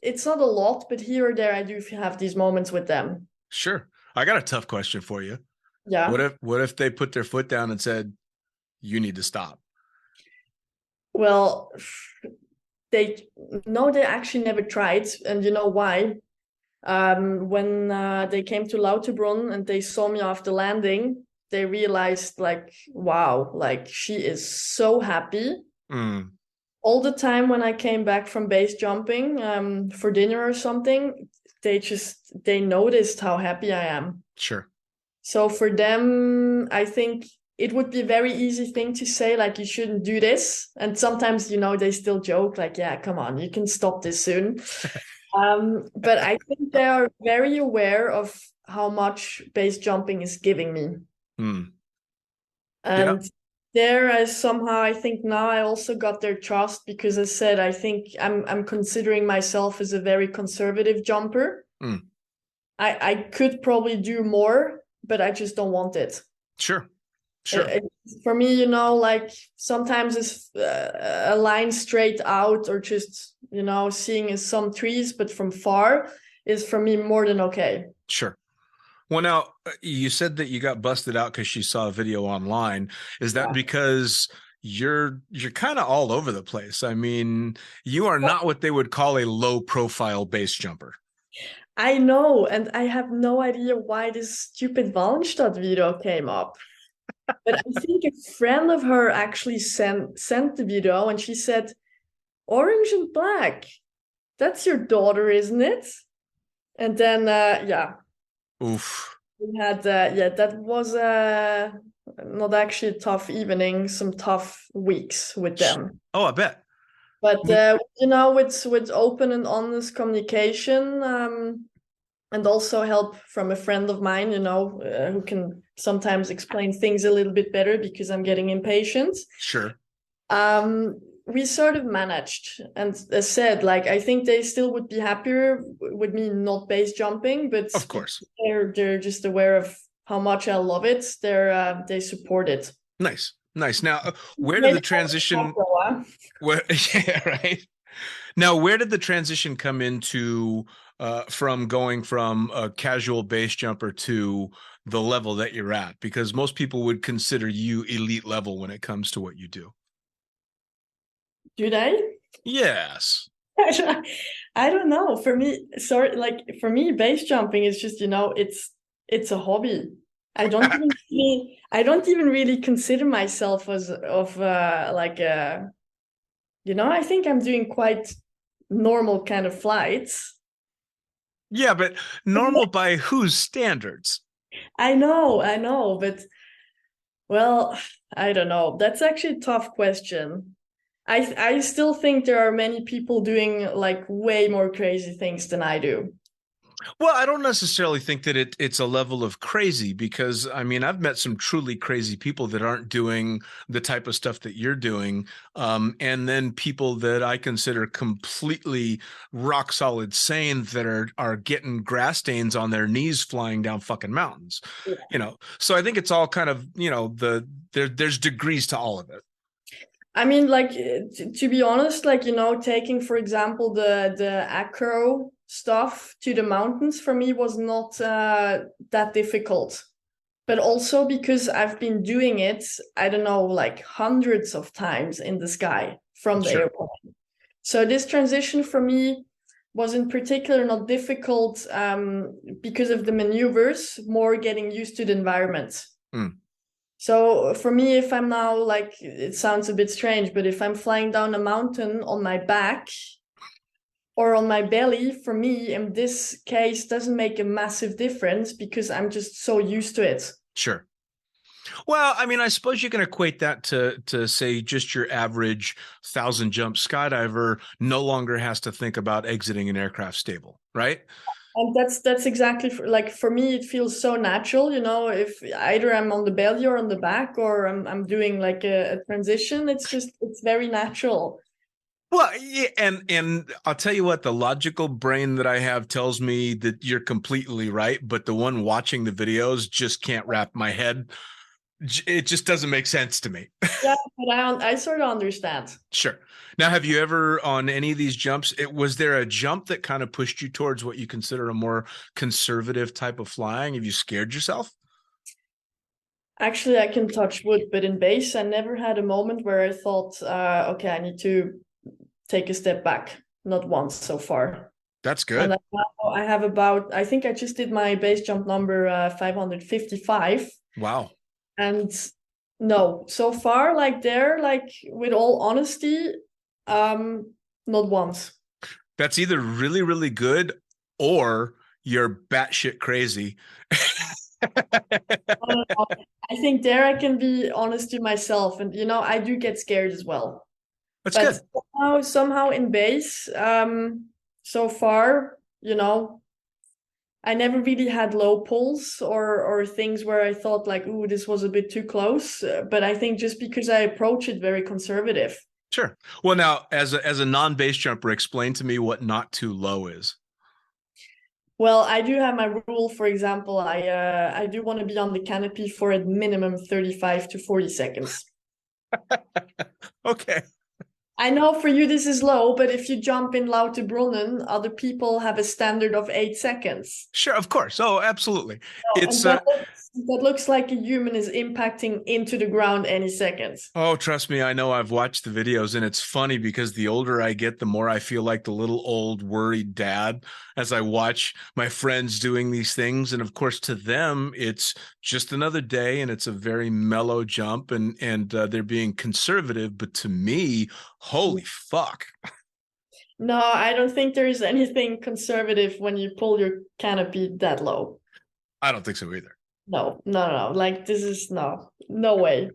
[SPEAKER 5] it's not a lot, but here or there I do have these moments with them.
[SPEAKER 1] Sure. I got a tough question for you.
[SPEAKER 5] Yeah.
[SPEAKER 1] What if they put their foot down and said, "You need to stop"?
[SPEAKER 5] Well, they actually never tried, and you know why? When they came to Lauterbronn and they saw me after landing, they realized, like, wow, like she is so happy. All the time when I came back from base jumping for dinner or something, they noticed how happy I am.
[SPEAKER 1] Sure.
[SPEAKER 5] So for them, I think it would be a very easy thing to say, like, you shouldn't do this. And sometimes, they still joke, like, yeah, come on, you can stop this soon. But I think they are very aware of how much base jumping is giving me. And there I think now I also got their trust, because I said, I think I'm considering myself as a very conservative jumper. I could probably do more, but I just don't want it.
[SPEAKER 1] Sure.
[SPEAKER 5] For me, like sometimes it's a line straight out, or just, seeing some trees, but from far is for me more than okay.
[SPEAKER 1] Sure. Well, now you said that you got busted out because you saw a video online. Is that because you're kind of all over the place? I mean, you are not what they would call a low profile base jumper.
[SPEAKER 5] I know, and I have no idea why this stupid Wallenstadt video came up. But I think a friend of her actually sent the video, and she said, "Orange and black, that's your daughter, isn't it?" And then,
[SPEAKER 1] Oof.
[SPEAKER 5] we had, that was not actually a tough evening, some tough weeks with them.
[SPEAKER 1] Oh, I bet.
[SPEAKER 5] But, with open and honest communication, and also help from a friend of mine, who can sometimes explain things a little bit better because I'm getting impatient.
[SPEAKER 1] Sure.
[SPEAKER 5] We sort of managed, and as said, like, I think they still would be happier with me not base jumping, but
[SPEAKER 1] of course
[SPEAKER 5] they're just aware of how much I love it. They support it.
[SPEAKER 1] Nice. Now, where did the transition? Yeah, right. Now, where did the transition come into from going from a casual base jumper to the level that you're at? Because most people would consider you elite level when it comes to what you do.
[SPEAKER 5] Do they?
[SPEAKER 1] Yes.
[SPEAKER 5] I don't know. For me, base jumping is just, it's a hobby. I don't even really consider myself as I think I'm doing quite normal kind of flights.
[SPEAKER 1] Yeah, but normal by whose standards?
[SPEAKER 5] I know, but, well, I don't know. That's actually a tough question. I still think there are many people doing like way more crazy things than I do.
[SPEAKER 1] Well, I don't necessarily think that it's a level of crazy because I mean I've met some truly crazy people that aren't doing the type of stuff that you're doing, and then people that I consider completely rock solid sane that are getting grass stains on their knees flying down fucking mountains, you know. So I think it's all kind of there's degrees to all of it.
[SPEAKER 5] I mean, like to be honest, like taking for example the acro stuff to the mountains for me was not that difficult. But also because I've been doing it, I don't know, like hundreds of times in the sky from the
[SPEAKER 1] Sure.
[SPEAKER 5] airplane. So this transition for me was in particular not difficult because of the maneuvers, more getting used to the environment.
[SPEAKER 1] Mm.
[SPEAKER 5] So for me, if I'm now like, it sounds a bit strange, but if I'm flying down a mountain on my back or on my belly, for me, in this case, doesn't make a massive difference because I'm just so used to it.
[SPEAKER 1] Sure. Well, I mean, I suppose you can equate that to say just your average 1,000 jump skydiver no longer has to think about exiting an aircraft stable, right?
[SPEAKER 5] And that's exactly like for me, it feels so natural, if either I'm on the belly or on the back or I'm doing like a transition, it's very natural.
[SPEAKER 1] Well, yeah, and I'll tell you what, the logical brain that I have tells me that you're completely right, but the one watching the videos just can't wrap my head. It just doesn't make sense to me.
[SPEAKER 5] Yeah, but I sort of understand.
[SPEAKER 1] Sure. Now, have you ever on any of these jumps, was there a jump that kind of pushed you towards what you consider a more conservative type of flying? Have you scared yourself?
[SPEAKER 5] Actually, I can touch wood, but in base, I never had a moment where I thought, okay, I need to take a step back. Not once so far.
[SPEAKER 1] That's good.
[SPEAKER 5] And I have about, I think I just did my base jump number 555.
[SPEAKER 1] Wow.
[SPEAKER 5] And no, so far, like with all honesty, not once.
[SPEAKER 1] That's either really, really good or you're batshit crazy.
[SPEAKER 5] I think there I can be honest to myself, and I do get scared as well.
[SPEAKER 1] That's
[SPEAKER 5] But
[SPEAKER 1] good.
[SPEAKER 5] somehow in base, so far, I never really had low pulls or things where I thought like, ooh, this was a bit too close. But I think just because I approach it very conservative.
[SPEAKER 1] Sure. Well, now, as a non-base jumper, explain to me what not too low is.
[SPEAKER 5] Well, I do have my rule. For example, I do want to be on the canopy for a minimum 35 to 40 seconds.
[SPEAKER 1] Okay.
[SPEAKER 5] I know for you this is low, but if you jump in Lauterbrunnen, other people have a standard of 8 seconds.
[SPEAKER 1] Sure, of course. Oh, absolutely. It's
[SPEAKER 5] that looks like a human is impacting into the ground any second.
[SPEAKER 1] Oh, trust me, I know. I've watched the videos, and it's funny because the older I get, the more I feel like the little old worried dad as I watch my friends doing these things. And of course, to them, it's just another day, and it's a very mellow jump, and they're being conservative. But to me, holy fuck.
[SPEAKER 5] No, I don't think there is anything conservative when you pull your canopy that low.
[SPEAKER 1] I don't think so either.
[SPEAKER 5] No. Like this is no way.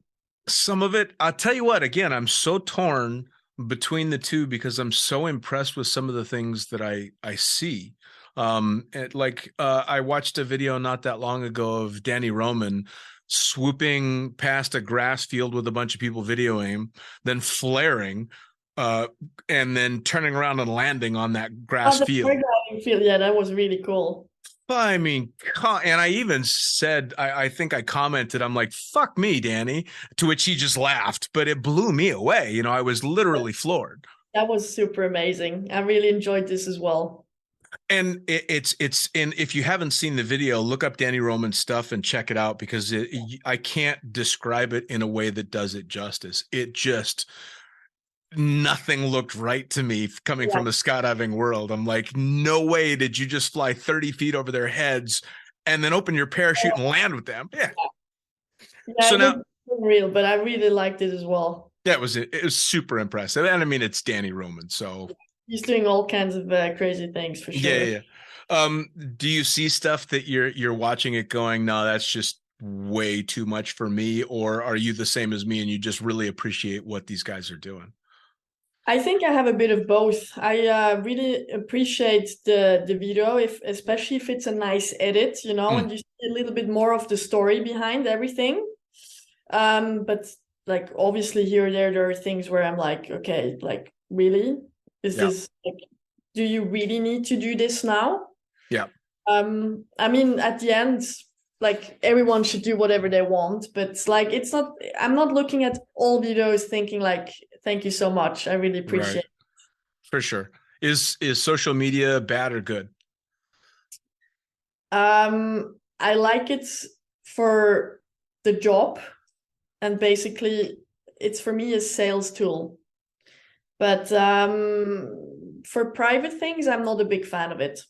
[SPEAKER 1] Some of it, I'll tell you what, again, I'm so torn between the two because I'm so impressed with some of the things that I see. I watched a video not that long ago of Danny Roman swooping past a grass field with a bunch of people videoing, then flaring, and then turning around and landing on that grass field.
[SPEAKER 5] Yeah, that was really cool.
[SPEAKER 1] I mean, and I even said, I think I commented, I'm like, fuck me, Danny, to which he just laughed, but it blew me away. I was literally floored.
[SPEAKER 5] That was super amazing. I really enjoyed this as well.
[SPEAKER 1] And it's and if you haven't seen the video, look up Danny Roman's stuff and check it out because I can't describe it in a way that does it justice. It just, nothing looked right to me coming from the skydiving world. I'm like, no way did you just fly 30 feet over their heads and then open your parachute and land with them. Yeah.
[SPEAKER 5] So now, real, but I really liked it as well.
[SPEAKER 1] That was it. It was super impressive. And I mean, it's Danny Roman, so
[SPEAKER 5] he's doing all kinds of crazy things for sure.
[SPEAKER 1] Yeah. Do you see stuff that you're watching it going, no, that's just way too much for me? Or are you the same as me and you just really appreciate what these guys are doing?
[SPEAKER 5] I think I have a bit of both. I really appreciate the video, especially if it's a nice edit, you know, and you see a little bit more of the story behind everything. But like obviously here or there are things where I'm like, okay, like really? Is this like, do you really need to do this now?
[SPEAKER 1] Yeah.
[SPEAKER 5] I mean, at the end, like everyone should do whatever they want, but it's like it's not. I'm not looking at all videos thinking like, thank you so much. I really appreciate it.
[SPEAKER 1] For sure. Is social media bad or good?
[SPEAKER 5] I like it for the job, and basically it's for me a sales tool. But for private things, I'm not a big fan of it.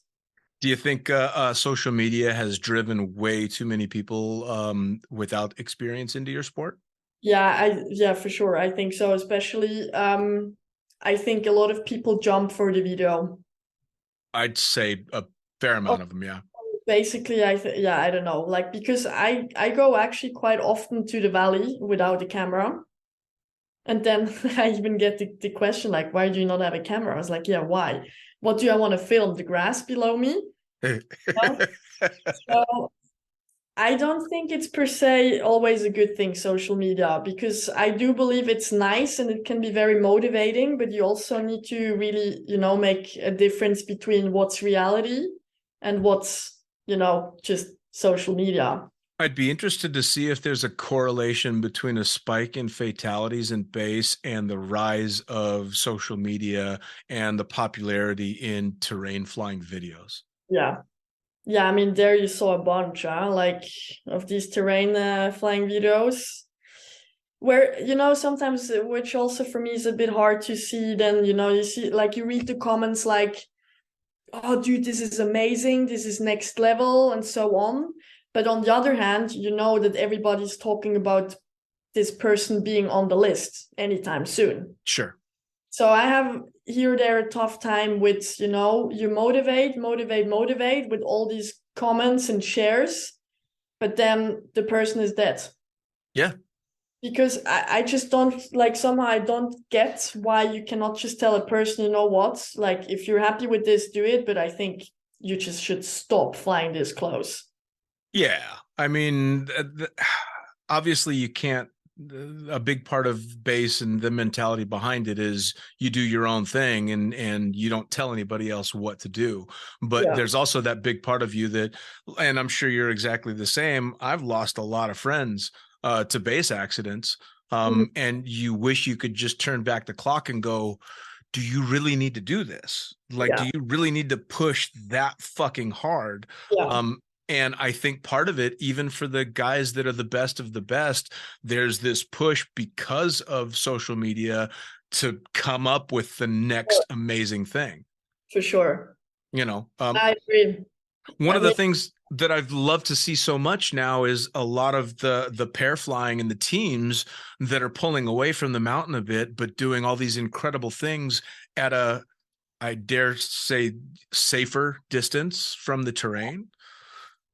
[SPEAKER 1] Do you think social media has driven way too many people without experience into your sport?
[SPEAKER 5] Yeah, for sure. I think so. Especially, I think a lot of people jump for the video.
[SPEAKER 1] I'd say a fair amount of them, yeah.
[SPEAKER 5] Basically, I don't know, like because I go actually quite often to the valley without a camera, and then I even get the question like, why do you not have a camera? I was like, yeah, why? What do I want to film? The grass below me? So I don't think it's per se always a good thing, social media, because I do believe it's nice and it can be very motivating, but you also need to really, you know, make a difference between what's reality and what's, you know, just social media.
[SPEAKER 1] I'd be interested to see if there's a correlation between a spike in fatalities in base and the rise of social media and the popularity in terrain flying videos.
[SPEAKER 5] Yeah, I mean, there you saw a bunch, like of these terrain flying videos where, you know, sometimes, which also for me is a bit hard to see, then, you know, you see, like you read the comments like, oh, dude, this is amazing, this is next level, and so on. But on the other hand, you know that everybody's talking about this person being on the list anytime soon.
[SPEAKER 1] Sure.
[SPEAKER 5] So I have here or there a tough time with, you know, you motivate with all these comments and shares, but then the person is dead.
[SPEAKER 1] Yeah.
[SPEAKER 5] Because I just don't, like, somehow I don't get why you cannot just tell a person, you know what, like, if you're happy with this, do it, but I think you just should stop flying this close.
[SPEAKER 1] Yeah. I mean, obviously you can't, a big part of base and the mentality behind it is you do your own thing and you don't tell anybody else what to do. But there's also that big part of you that, and I'm sure you're exactly the same. I've lost a lot of friends to base accidents. And you wish you could just turn back the clock and go, do you really need to do this? Like, do you really need to push that fucking hard? And I think part of it, even for the guys that are the best of the best, there's this push because of social media to come up with the next amazing thing.
[SPEAKER 5] For sure.
[SPEAKER 1] You know,
[SPEAKER 5] I agree.
[SPEAKER 1] One of the things that I've loved to see so much now is a lot of the pair flying and the teams that are pulling away from the mountain a bit, but doing all these incredible things at a, I dare say, safer distance from the terrain.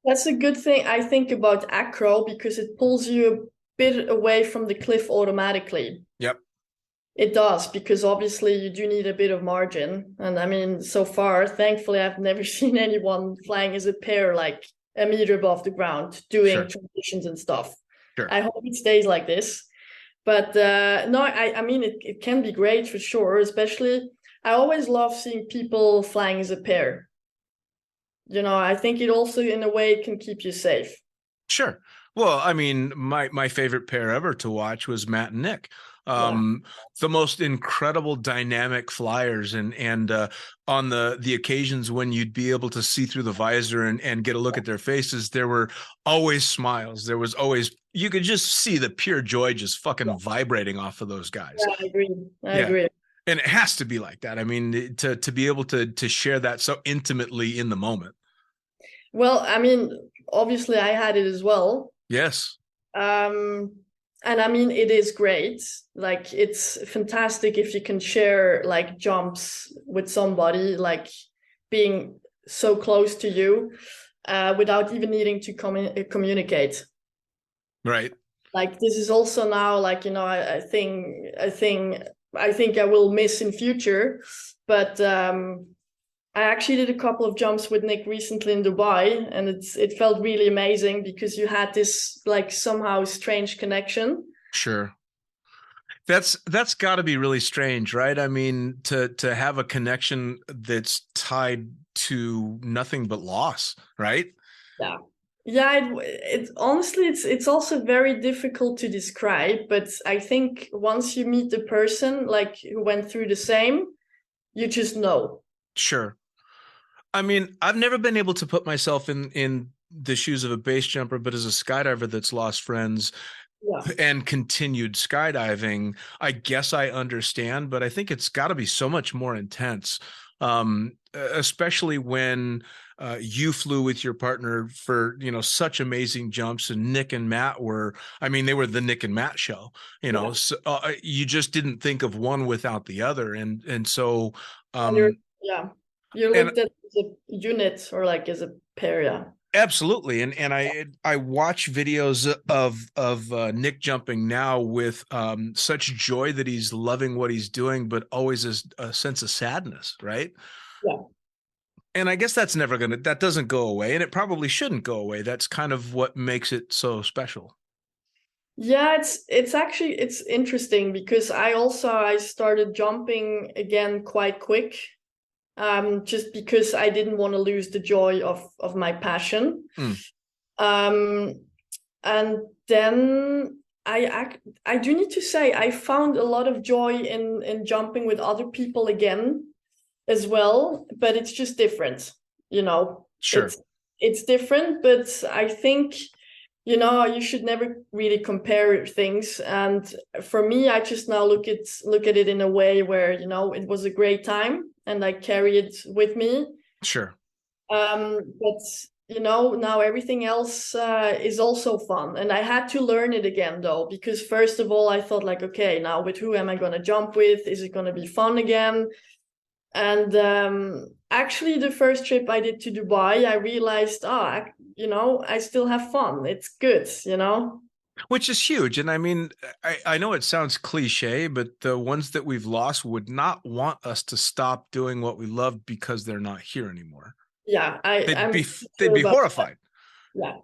[SPEAKER 5] That's a good thing, I think, about acro, because it pulls you a bit away from the cliff automatically.
[SPEAKER 1] Yep.
[SPEAKER 5] It does, because obviously you do need a bit of margin. And I mean, so far, thankfully, I've never seen anyone flying as a pair like a meter above the ground, doing transitions and stuff.
[SPEAKER 1] Sure.
[SPEAKER 5] I hope it stays like this. But no, I mean, it can be great for sure, especially, I always love seeing people flying as a pair. You know, I think it also, in a way, can keep you safe.
[SPEAKER 1] Sure. Well, I mean, my favorite pair ever to watch was Matt and Nick. The most incredible dynamic flyers, and on the occasions when you'd be able to see through the visor and get a look at their faces, there were always smiles. There was always, you could just see the pure joy just fucking vibrating off of those guys.
[SPEAKER 5] Yeah, I agree. I agree.
[SPEAKER 1] And it has to be like that. I mean, to be able to share that so intimately in the moment.
[SPEAKER 5] Well, I mean, obviously I had it as well.
[SPEAKER 1] Yes.
[SPEAKER 5] And I mean, it is great. Like, it's fantastic if you can share like jumps with somebody, like being so close to you, without even needing to communicate.
[SPEAKER 1] Right.
[SPEAKER 5] Like, this is also now, like, you know, I think I think I will miss in future. But I actually did a couple of jumps with Nick recently in Dubai, and it felt really amazing because you had this like somehow strange connection.
[SPEAKER 1] Sure. That's got to be really strange, right? I mean, to have a connection that's tied to nothing but loss, right?
[SPEAKER 5] Yeah. Yeah, it honestly it's also very difficult to describe, but I think once you meet the person like who went through the same, you just know.
[SPEAKER 1] Sure. I mean, I've never been able to put myself in the shoes of a base jumper, but as a skydiver that's lost friends
[SPEAKER 5] Yeah.
[SPEAKER 1] and continued skydiving, I guess I understand, but I think it's got to be so much more intense, especially when you flew with your partner for, such amazing jumps, and Nick and Matt were, I mean, they were the Nick and Matt show,
[SPEAKER 5] Yeah.
[SPEAKER 1] so you just didn't think of one without the other. And so,
[SPEAKER 5] And you're
[SPEAKER 1] and
[SPEAKER 5] looked at as a unit or like as a pair, yeah.
[SPEAKER 1] absolutely. And I watch videos of Nick jumping now with such joy that he's loving what he's doing, but always a sense of sadness, right?
[SPEAKER 5] Yeah.
[SPEAKER 1] And I guess that doesn't go away, and it probably shouldn't go away. That's kind of what makes it so special.
[SPEAKER 5] Yeah, it's actually it's interesting because I started jumping again quite quick. Just because I didn't want to lose the joy of my passion. And then I do need to say I found a lot of joy in jumping with other people again as well, but it's just different,
[SPEAKER 1] Sure.
[SPEAKER 5] It's different, but I think you should never really compare things. And for me, I just now look at it in a way where it was a great time and I carry it with me.
[SPEAKER 1] Sure.
[SPEAKER 5] But now everything else is also fun, and I had to learn it again though, because first of all I thought like, okay, now with who am I going to jump with? Is it going to be fun again? And actually the first trip I did to Dubai, I realized, I still have fun. It's good,
[SPEAKER 1] Which is huge. And I mean, I know it sounds cliche, but the ones that we've lost would not want us to stop doing what we love because they're not here anymore.
[SPEAKER 5] Yeah,
[SPEAKER 1] they'd be horrified.
[SPEAKER 5] That. Yeah.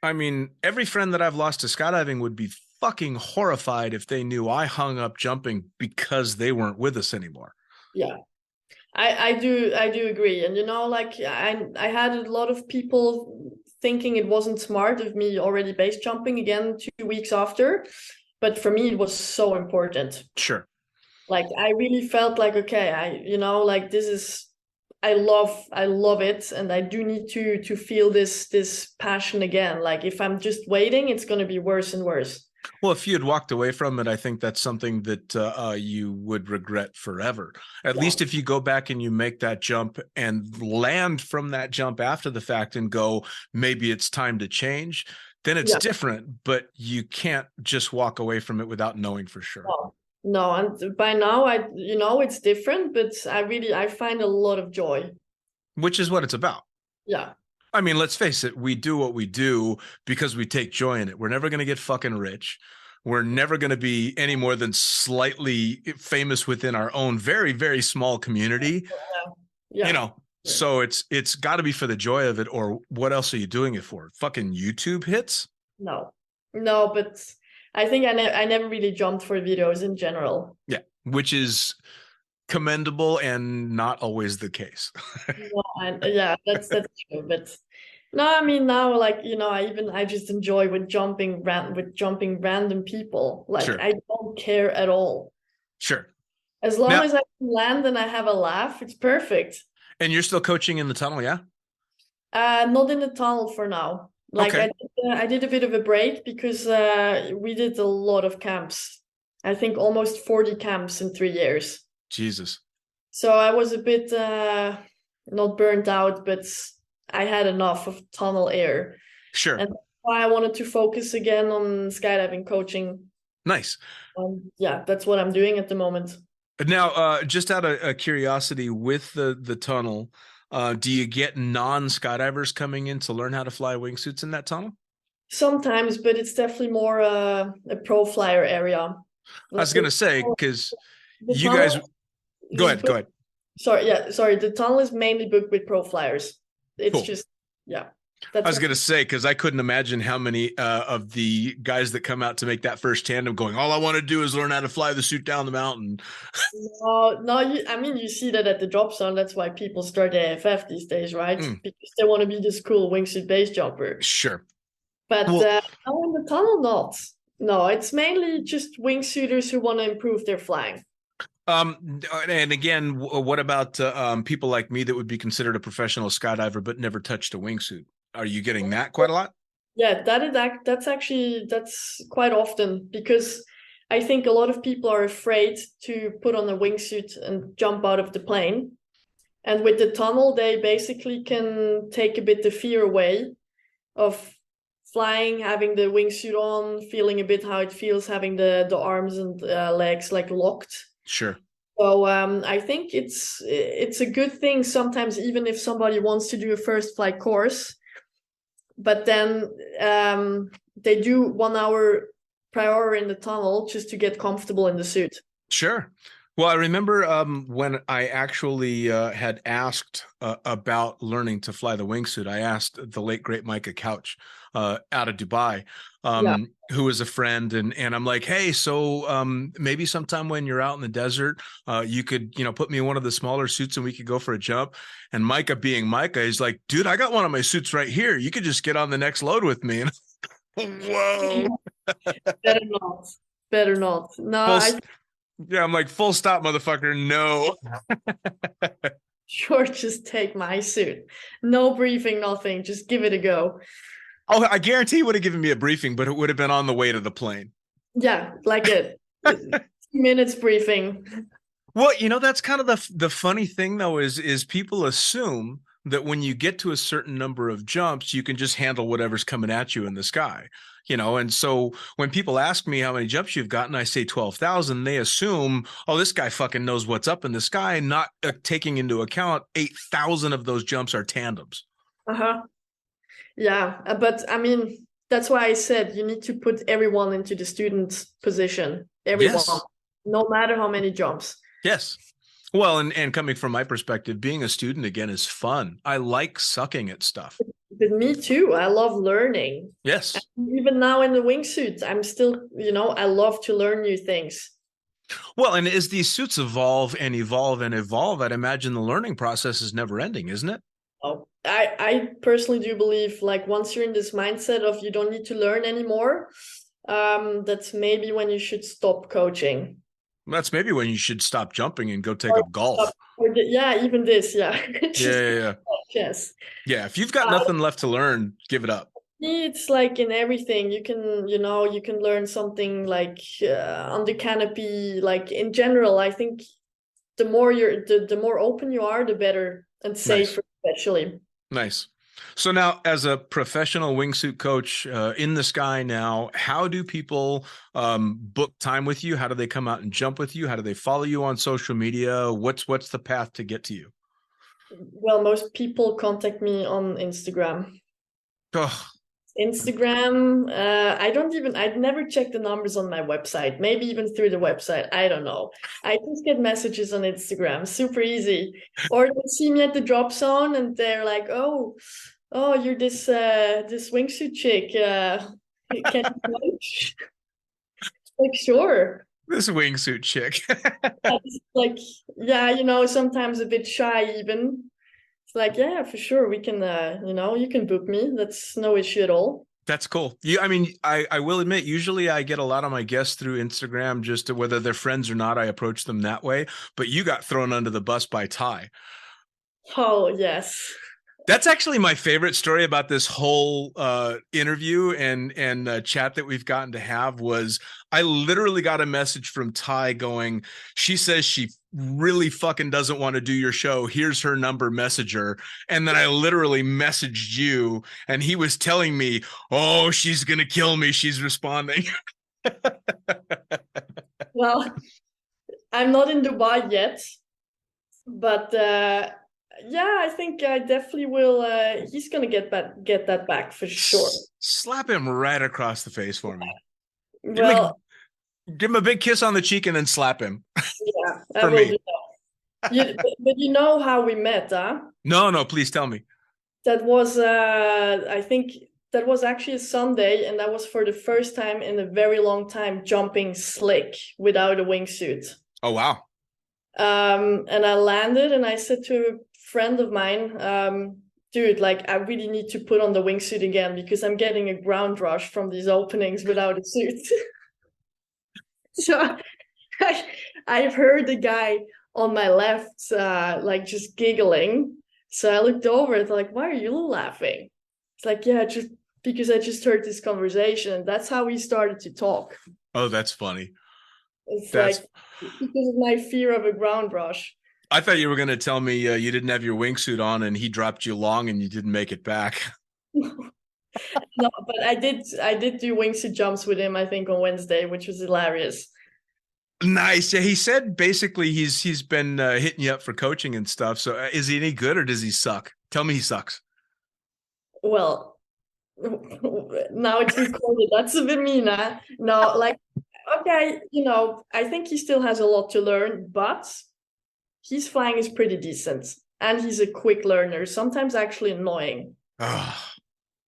[SPEAKER 1] I mean, every friend that I've lost to skydiving would be fucking horrified if they knew I hung up jumping because they weren't with us anymore.
[SPEAKER 5] Yeah. I do agree. And like I had a lot of people thinking it wasn't smart of me already base jumping again 2 weeks after, but for me it was so important.
[SPEAKER 1] Sure.
[SPEAKER 5] Like I really felt like, okay, like this is, I love it, and I do need to feel this passion again. Like if I'm just waiting, it's going to be worse and worse.
[SPEAKER 1] Well, if you had walked away from it, I think that's something that you would regret forever. At least if you go back and you make that jump and land from that jump after the fact and go, maybe it's time to change, then it's different, but you can't just walk away from it without knowing for sure.
[SPEAKER 5] No, and by now it's different, but I find a lot of joy.
[SPEAKER 1] Which is what it's about.
[SPEAKER 5] Yeah.
[SPEAKER 1] I mean, let's face it, we do what we do because we take joy in it. We're never going to get fucking rich. We're never going to be any more than slightly famous within our own very, very small community.
[SPEAKER 5] Yeah.
[SPEAKER 1] So it's got to be for the joy of it, or what else are you doing it for? Fucking YouTube hits?
[SPEAKER 5] No, but I think I never really jumped for videos in general.
[SPEAKER 1] Yeah, which is commendable and not always the case.
[SPEAKER 5] That's true. But no, I mean now, like I just enjoy with jumping random people. Like sure. I don't care at all.
[SPEAKER 1] Sure.
[SPEAKER 5] As long as I can land and I have a laugh, it's perfect.
[SPEAKER 1] And you're still coaching in the tunnel, yeah?
[SPEAKER 5] Not in the tunnel for now. Like okay. I did a bit of a break because we did a lot of camps. I think almost 40 camps in 3 years.
[SPEAKER 1] Jesus.
[SPEAKER 5] So I was a bit not burnt out, but I had enough of tunnel air.
[SPEAKER 1] Sure.
[SPEAKER 5] And that's why I wanted to focus again on skydiving coaching.
[SPEAKER 1] Nice.
[SPEAKER 5] That's what I'm doing at the moment.
[SPEAKER 1] Now, just out of curiosity, with the tunnel, do you get non-skydivers coming in to learn how to fly wingsuits in that tunnel?
[SPEAKER 5] Sometimes, but it's definitely more a pro flyer area.
[SPEAKER 1] I was going to say, because
[SPEAKER 5] The
[SPEAKER 1] You
[SPEAKER 5] tunnel
[SPEAKER 1] guys, go
[SPEAKER 5] is
[SPEAKER 1] ahead, go
[SPEAKER 5] booked.
[SPEAKER 1] ahead.
[SPEAKER 5] Sorry. The tunnel is mainly booked with pro flyers. It's
[SPEAKER 1] Cool.
[SPEAKER 5] just, yeah.
[SPEAKER 1] I
[SPEAKER 5] That's
[SPEAKER 1] was going to say, because I couldn't imagine how many of the guys that come out to make that first tandem going, all I want to do is learn how to fly the suit down the mountain.
[SPEAKER 5] no. I mean, you see that at the drop zone. That's why people start AFF these days, right? Because they want to be this cool wingsuit base jumper.
[SPEAKER 1] Sure.
[SPEAKER 5] But
[SPEAKER 1] Well,
[SPEAKER 5] now in the tunnel, not. No, it's mainly just wingsuiters who want to improve their flying.
[SPEAKER 1] and again, what about people like me that would be considered a professional skydiver but never touched a wingsuit? Are you getting that quite a lot?
[SPEAKER 5] Yeah, that's quite often, because I think a lot of people are afraid to put on a wingsuit and jump out of the plane. And with the tunnel, they basically can take a bit the fear away of flying, having the wingsuit on, feeling a bit how it feels having the arms and legs like locked.
[SPEAKER 1] Sure.
[SPEAKER 5] So I think it's a good thing sometimes, even if somebody wants to do a first flight course, but then they do 1 hour prior in the tunnel just to get comfortable in the suit.
[SPEAKER 1] Sure. Well, I remember when I actually had asked about learning to fly the wingsuit, I asked the late, great Micah Couch out of Dubai, who is a friend. And I'm like, hey, so maybe sometime when you're out in the desert, you could, put me in one of the smaller suits and we could go for a jump. And Micah, being Micah, is like, dude, I got one of my suits right here. You could just get on the next load with me. And whoa.
[SPEAKER 5] Better not. No,
[SPEAKER 1] yeah, I'm like, full stop, motherfucker. No.
[SPEAKER 5] Sure, just take my suit. No briefing, nothing. Just give it a go.
[SPEAKER 1] Oh, I guarantee he would have given me a briefing, but it would have been on the way to the plane.
[SPEAKER 5] Yeah, like a 2 minutes briefing.
[SPEAKER 1] Well, that's kind of the funny thing, though, is people assume that when you get to a certain number of jumps, you can just handle whatever's coming at you in the sky. And so when people ask me how many jumps you've gotten, I say 12,000, they assume, oh, this guy fucking knows what's up in the sky, not taking into account 8,000 of those jumps are tandems.
[SPEAKER 5] Uh-huh. Yeah, but I mean, that's why I said you need to put everyone into the student position. Everyone, yes. No matter how many jumps.
[SPEAKER 1] Yes. Well, and coming from my perspective, being a student, again, is fun. I like sucking at stuff.
[SPEAKER 5] But me too. I love learning.
[SPEAKER 1] Yes.
[SPEAKER 5] And even now in the wingsuit, I'm still, I love to learn new things.
[SPEAKER 1] Well, and as these suits evolve and evolve and evolve, I'd imagine the learning process is never ending, isn't it?
[SPEAKER 5] Oh, I personally do believe, like, once you're in this mindset of you don't need to learn anymore, that's maybe when you should stop coaching.
[SPEAKER 1] That's maybe when you should stop jumping and go take up golf.
[SPEAKER 5] Yeah, even this, yeah.
[SPEAKER 1] Yeah.
[SPEAKER 5] Yes.
[SPEAKER 1] Yeah, if you've got nothing left to learn, give it up.
[SPEAKER 5] It's like in everything. You can, you can learn something like on the canopy. Like in general, I think the more the more open you are, the better and safer, especially.
[SPEAKER 1] Nice. So now, as a professional wingsuit coach in the sky now, how do people book time with you? How do they come out and jump with you? How do they follow you on social media? What's the path to get to you?
[SPEAKER 5] Well, most people contact me on Instagram.
[SPEAKER 1] Oh.
[SPEAKER 5] Instagram. I'd never checked the numbers on my website, maybe even through the website. I don't know. I just get messages on Instagram, super easy. Or they see me at the drop zone and they're like, oh, you're this wingsuit chick. Can you coach? Like, sure.
[SPEAKER 1] This wingsuit chick.
[SPEAKER 5] Like, yeah, sometimes a bit shy even. It's like, yeah, for sure. We can, you can book me. That's no issue at all.
[SPEAKER 1] That's cool. I will admit, usually I get a lot of my guests through Instagram, just to, whether they're friends or not, I approach them that way. But you got thrown under the bus by Ty.
[SPEAKER 5] Oh, yes.
[SPEAKER 1] That's actually my favorite story about this whole interview and chat that we've gotten to have was I literally got a message from Ty going, she says she really fucking doesn't want to do your show. Here's her number, message her. And then I literally messaged you and he was telling me, oh, she's going to kill me. She's responding.
[SPEAKER 5] Well, I'm not in Dubai yet, but yeah, I think I definitely will. He's gonna get that back for sure.
[SPEAKER 1] Slap him right across the face for me.
[SPEAKER 5] Well,
[SPEAKER 1] Give him a big kiss on the cheek and then slap him.
[SPEAKER 5] Yeah, I
[SPEAKER 1] For
[SPEAKER 5] will
[SPEAKER 1] me.
[SPEAKER 5] do that. But you know how we met, huh?
[SPEAKER 1] No, please tell me.
[SPEAKER 5] That was, I think that was actually a Sunday, and that was for the first time in a very long time jumping slick without a wingsuit.
[SPEAKER 1] Oh, wow.
[SPEAKER 5] And I landed and I said to a friend of mine, dude, like I really need to put on the wingsuit again because I'm getting a ground rush from these openings without a suit. So I've heard the guy on my left, like just giggling. So I looked over, it's like, why are you laughing? It's like, yeah, just because I just heard this conversation. That's how we started to talk.
[SPEAKER 1] Oh, that's funny.
[SPEAKER 5] It's like because of my fear of a ground rush.
[SPEAKER 1] I thought you were going to tell me you didn't have your wingsuit on and he dropped you long and you didn't make it back.
[SPEAKER 5] No, but I did do wingsuit jumps with him, I think, on Wednesday, which was hilarious.
[SPEAKER 1] Nice. Yeah, he said basically he's been hitting you up for coaching and stuff. So is he any good or does he suck? Tell me he sucks.
[SPEAKER 5] Well, now it's recorded. That's a bit mean, huh? No, like, okay, I think he still has a lot to learn, but his flying is pretty decent. And he's a quick learner, sometimes actually annoying.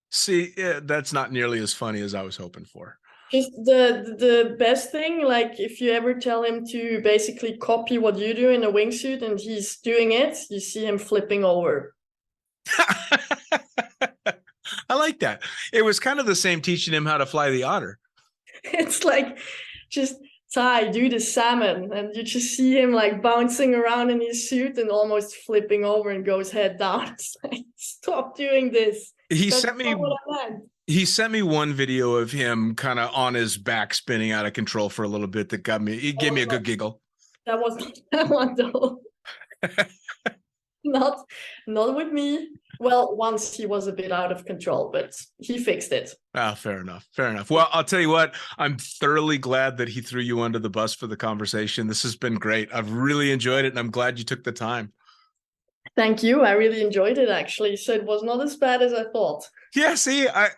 [SPEAKER 1] See, that's not nearly as funny as I was hoping for.
[SPEAKER 5] Just the best thing, like if you ever tell him to basically copy what you do in a wingsuit and he's doing it, you see him flipping over.
[SPEAKER 1] I like that. It was kind of the same teaching him how to fly the otter.
[SPEAKER 5] It's like, just Ty, do the salmon, and you just see him like bouncing around in his suit and almost flipping over and goes head down. It's like, stop doing this.
[SPEAKER 1] He sent me one video of him kind of on his back spinning out of control for a little bit that gave me a good giggle.
[SPEAKER 5] That was that one though. Not with me. Well, once he was a bit out of control, but he fixed it.
[SPEAKER 1] Oh, fair enough. Well, I'll tell you what, I'm thoroughly glad that he threw you under the bus for the conversation. This has been great. I've really enjoyed it, and I'm glad you took the time.
[SPEAKER 5] Thank you. I really enjoyed it, actually. So it was not as bad as I thought.
[SPEAKER 1] Yeah, see, I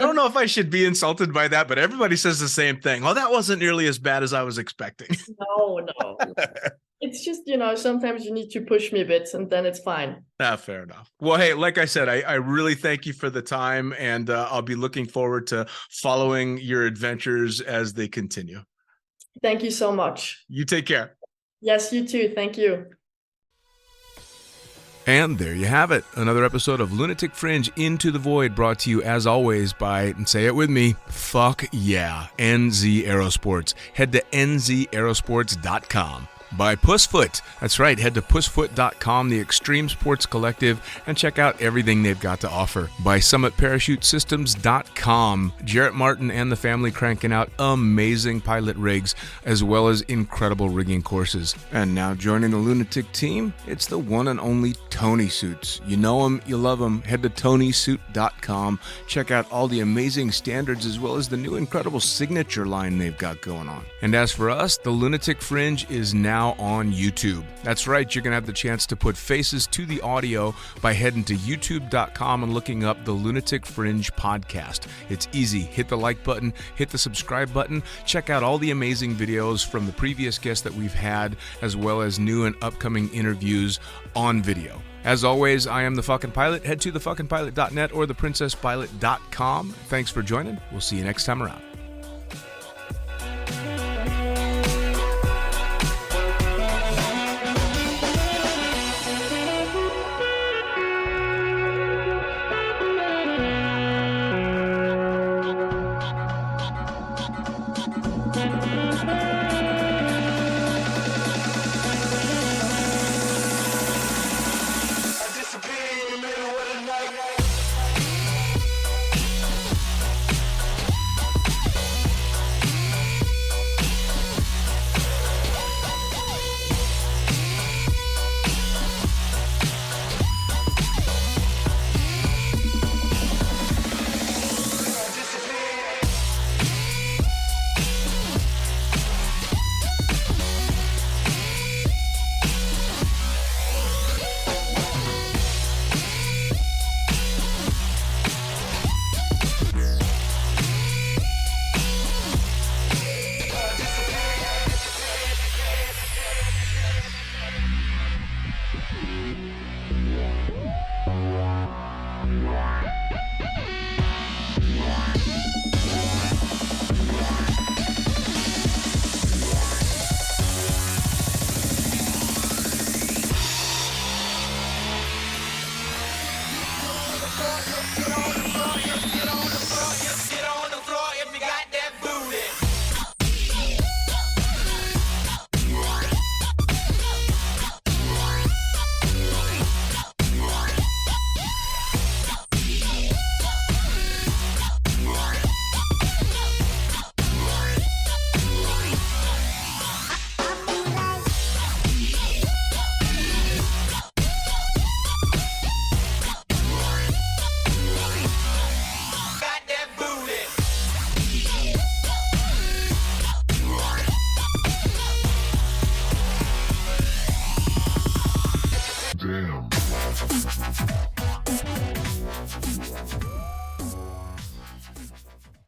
[SPEAKER 1] don't know if I should be insulted by that, but everybody says the same thing. Well, that wasn't nearly as bad as I was expecting.
[SPEAKER 5] No. It's just, sometimes you need to push me a bit and then it's fine.
[SPEAKER 1] Fair enough. Well, hey, like I said, I really thank you for the time, and I'll be looking forward to following your adventures as they continue.
[SPEAKER 5] Thank you so much.
[SPEAKER 1] You take care.
[SPEAKER 5] Yes, you too. Thank you.
[SPEAKER 1] And there you have it. Another episode of Lunatic Fringe Into the Void, brought to you as always by, and say it with me, fuck yeah, NZ Aerosports. Head to nzaerosports.com. By Pussfoot. That's right, head to pussfoot.com, the extreme sports collective, and check out everything they've got to offer. By summitparachutesystems.com. Jarrett Martin and the family cranking out amazing pilot rigs, as well as incredible rigging courses. And now joining the Lunatic team, it's the one and only Tony Suits. You know him, you love him. Head to tonysuit.com. Check out all the amazing standards, as well as the new incredible signature line they've got going on. And as for us, the Lunatic Fringe is now on YouTube. That's right, you're going to have the chance to put faces to the audio by heading to youtube.com and looking up the Lunatic Fringe podcast. It's easy. Hit the like button, hit the subscribe button, check out all the amazing videos from the previous guests that we've had, as well as new and upcoming interviews on video. As always, I am the fucking pilot. Head to thefuckingpilot.net or theprincesspilot.com. Thanks for joining. We'll see you next time around.